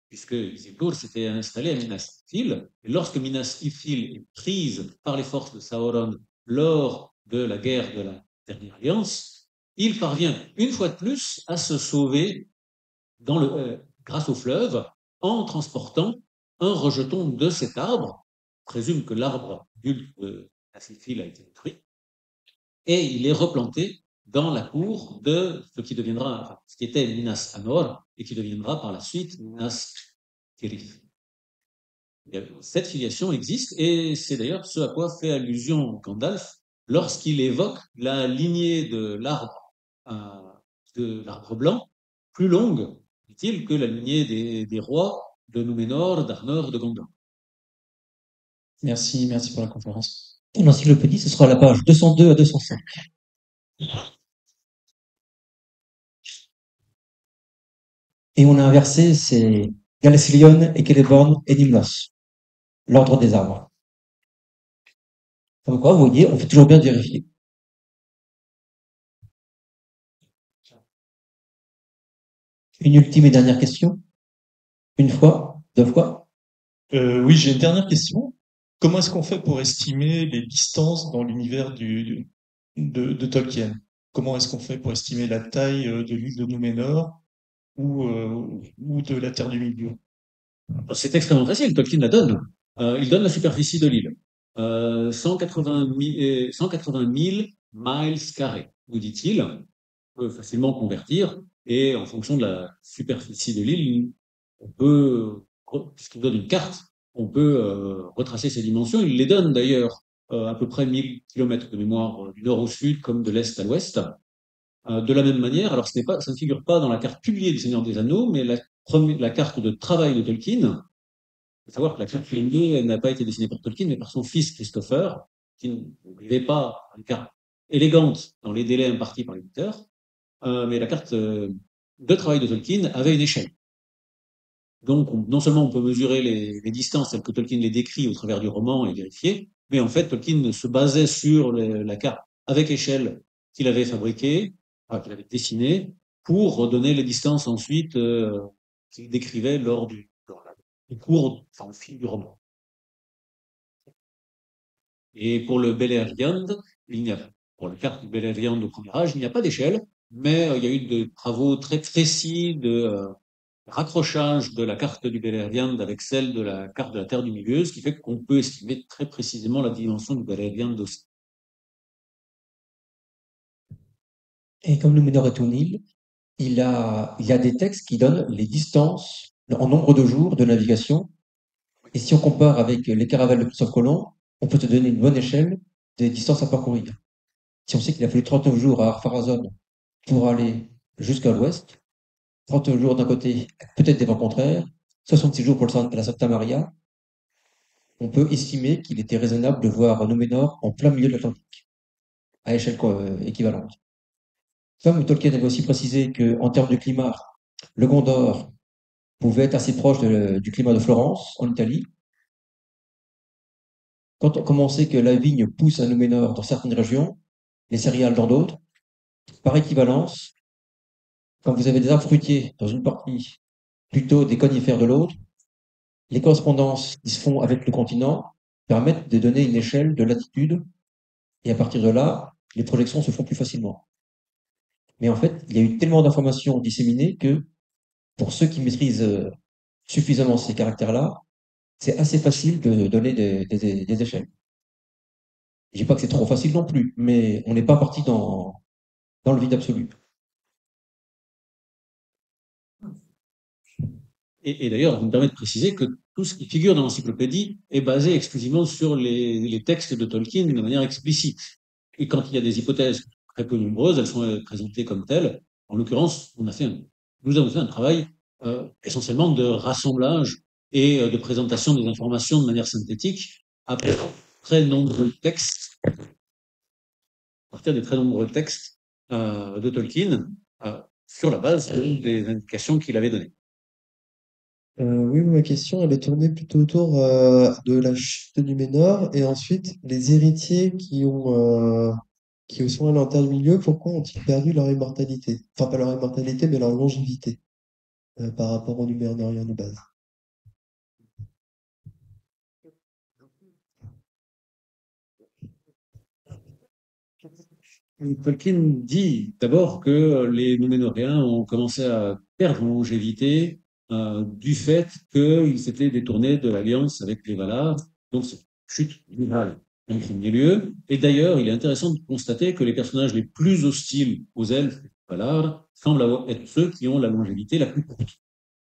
puisque Isildur s'était installé à Minas Ithil. Et lorsque Minas Ithil est prise par les forces de Sauron lors de la guerre de la Dernière Alliance, il parvient une fois de plus à se sauver grâce au fleuve en transportant un rejeton de cet arbre. On présume que l'arbre adulte de Minas Ithil a été détruit et il est replanté dans la cour de ce qui était Minas Anor et qui deviendra par la suite Minas Tirith. Cette filiation existe et c'est d'ailleurs ce à quoi fait allusion Gandalf lorsqu'il évoque la lignée de l'arbre blanc, plus longue, dit-il, que la lignée des rois de Númenor, d'Arnor, de Gondor. Merci pour la conférence. L'encyclopédie, ce sera à la page 202 à 205. Et on a inversé, c'est Galathylion et Celeborn et Nimnos. L'ordre des arbres. Comme quoi, vous voyez, on fait toujours bien vérifier. Une ultime et dernière question. Une fois, deux fois. Oui, j'ai une dernière question. Comment est-ce qu'on fait pour estimer les distances dans l'univers de Tolkien? Comment est-ce qu'on fait pour estimer la taille de l'île de Númenor ou de la Terre du Milieu? C'est extrêmement facile, Tolkien la donne. Il donne la superficie de l'île. 180 000 miles carrés, nous dit-il. On peut facilement convertir. Et en fonction de la superficie de l'île, puisqu'il donne une carte, on peut retracer ses dimensions. Il les donne d'ailleurs à peu près 1000 km de mémoire du nord au sud comme de l'est à l'ouest. De la même manière, alors ça ne figure pas dans la carte publiée du Seigneur des Anneaux, mais la carte de travail de Tolkien. Il faut savoir que la carte publiée n'a pas été dessinée par Tolkien, mais par son fils Christopher, qui n'arrivait pas à une carte élégante dans les délais impartis par l'éditeur, mais la carte de travail de Tolkien avait une échelle. Donc, non seulement on peut mesurer les distances telles que Tolkien les décrit au travers du roman et vérifier, mais en fait, Tolkien se basait sur la carte avec échelle qu'il avait fabriquée, qu'il avait dessinée, pour redonner les distances ensuite qu'il décrivait lors du cours, enfin, au fil du roman. Et pour le Beleriand, pour la carte du Beleriand au premier âge, il n'y a pas d'échelle, mais il y a eu des travaux très précis de raccrochage de la carte du Beleriand avec celle de la carte de la Terre du Milieu, ce qui fait qu'on peut estimer très précisément la dimension du Beleriand aussi. Et comme Númenor est une île, il y a des textes qui donnent les distances en nombre de jours de navigation. Et si on compare avec les caravelles de Christophe Colomb, on peut te donner une bonne échelle des distances à parcourir. Si on sait qu'il a fallu 39 jours à Ar-Pharazôn pour aller jusqu'à l'ouest, 39 jours d'un côté, peut-être des vents contraires, 66 jours pour la Santa Maria, on peut estimer qu'il était raisonnable de voir Númenor en plein milieu de l'Atlantique, à échelle équivalente. Comme Tolkien avait aussi précisé que, en termes de climat, le Gondor pouvait être assez proche du climat de Florence, en Italie. Comme on sait que la vigne pousse à Númenor dans certaines régions, les céréales dans d'autres, par équivalence, quand vous avez des arbres fruitiers dans une partie, plutôt des conifères de l'autre, les correspondances qui se font avec le continent permettent de donner une échelle de latitude, et à partir de là, les projections se font plus facilement. Mais en fait, il y a eu tellement d'informations disséminées que, pour ceux qui maîtrisent suffisamment ces caractères-là, c'est assez facile de donner des échelles. Je dis pas que c'est trop facile non plus, mais on n'est pas parti dans le vide absolu. Et d'ailleurs, vous me permettez de préciser que tout ce qui figure dans l'encyclopédie est basé exclusivement sur les textes de Tolkien de manière explicite. Et quand il y a des hypothèses très peu nombreuses, elles sont présentées comme telles. En l'occurrence, nous avons fait un travail essentiellement de rassemblage et de présentation des informations de manière synthétique à très nombreux textes, à partir des très nombreux textes de Tolkien sur la base des indications qu'il avait données. Oui, ma question, elle est tournée plutôt autour de la chute du Ménor et ensuite les héritiers qui sont à l'intérieur du milieu, pourquoi ont-ils perdu leur immortalité? Enfin, pas leur immortalité, mais leur longévité par rapport aux Núménoriens de base. Tolkien dit d'abord que les Núménoréens ont commencé à perdre en longévité du fait qu'ils s'étaient détournés de l'alliance avec les Valar, donc c'est une chute virale en premier lieu. Et d'ailleurs, il est intéressant de constater que les personnages les plus hostiles aux elfes et aux Valar semblent être ceux qui ont la longévité la plus courte.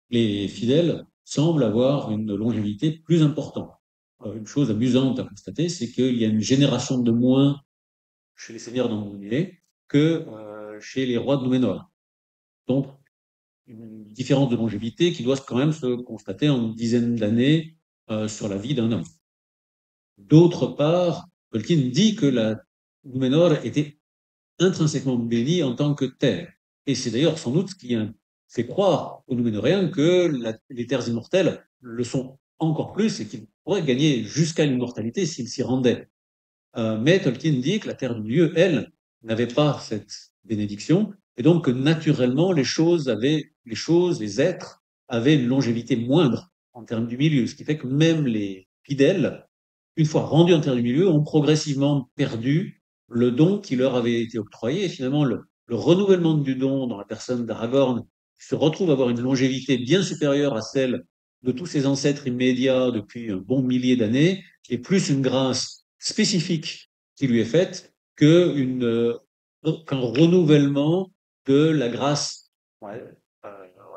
Les fidèles semblent avoir une longévité plus importante. Une chose amusante à constater, c'est qu'il y a une génération de moins chez les seigneurs d'Andronilé que chez les rois de Númenor. Donc, une différence de longévité qui doit quand même se constater en une dizaine d'années sur la vie d'un homme. D'autre part, Tolkien dit que la Númenor était intrinsèquement bénie en tant que terre. Et c'est d'ailleurs sans doute ce qui fait croire aux Núménoréens que les terres immortelles le sont encore plus et qu'ils pourraient gagner jusqu'à l'immortalité s'ils s'y rendaient. Mais Tolkien dit que la Terre du Milieu, elle, n'avait pas cette bénédiction, et donc que naturellement les êtres avaient une longévité moindre en termes du milieu, ce qui fait que même les fidèles, une fois rendus en Terre du Milieu, ont progressivement perdu le don qui leur avait été octroyé, et finalement le renouvellement du don dans la personne d'Aragorn se retrouve à avoir une longévité bien supérieure à celle de tous ses ancêtres immédiats depuis un bon millier d'années, et plus une grâce spécifique qui lui est faite qu'un renouvellement de la grâce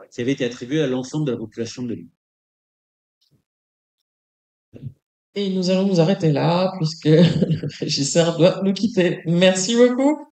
qui avait été attribuée à l'ensemble de la population de l'île. Et nous allons nous arrêter là, puisque le régisseur doit nous quitter. Merci beaucoup.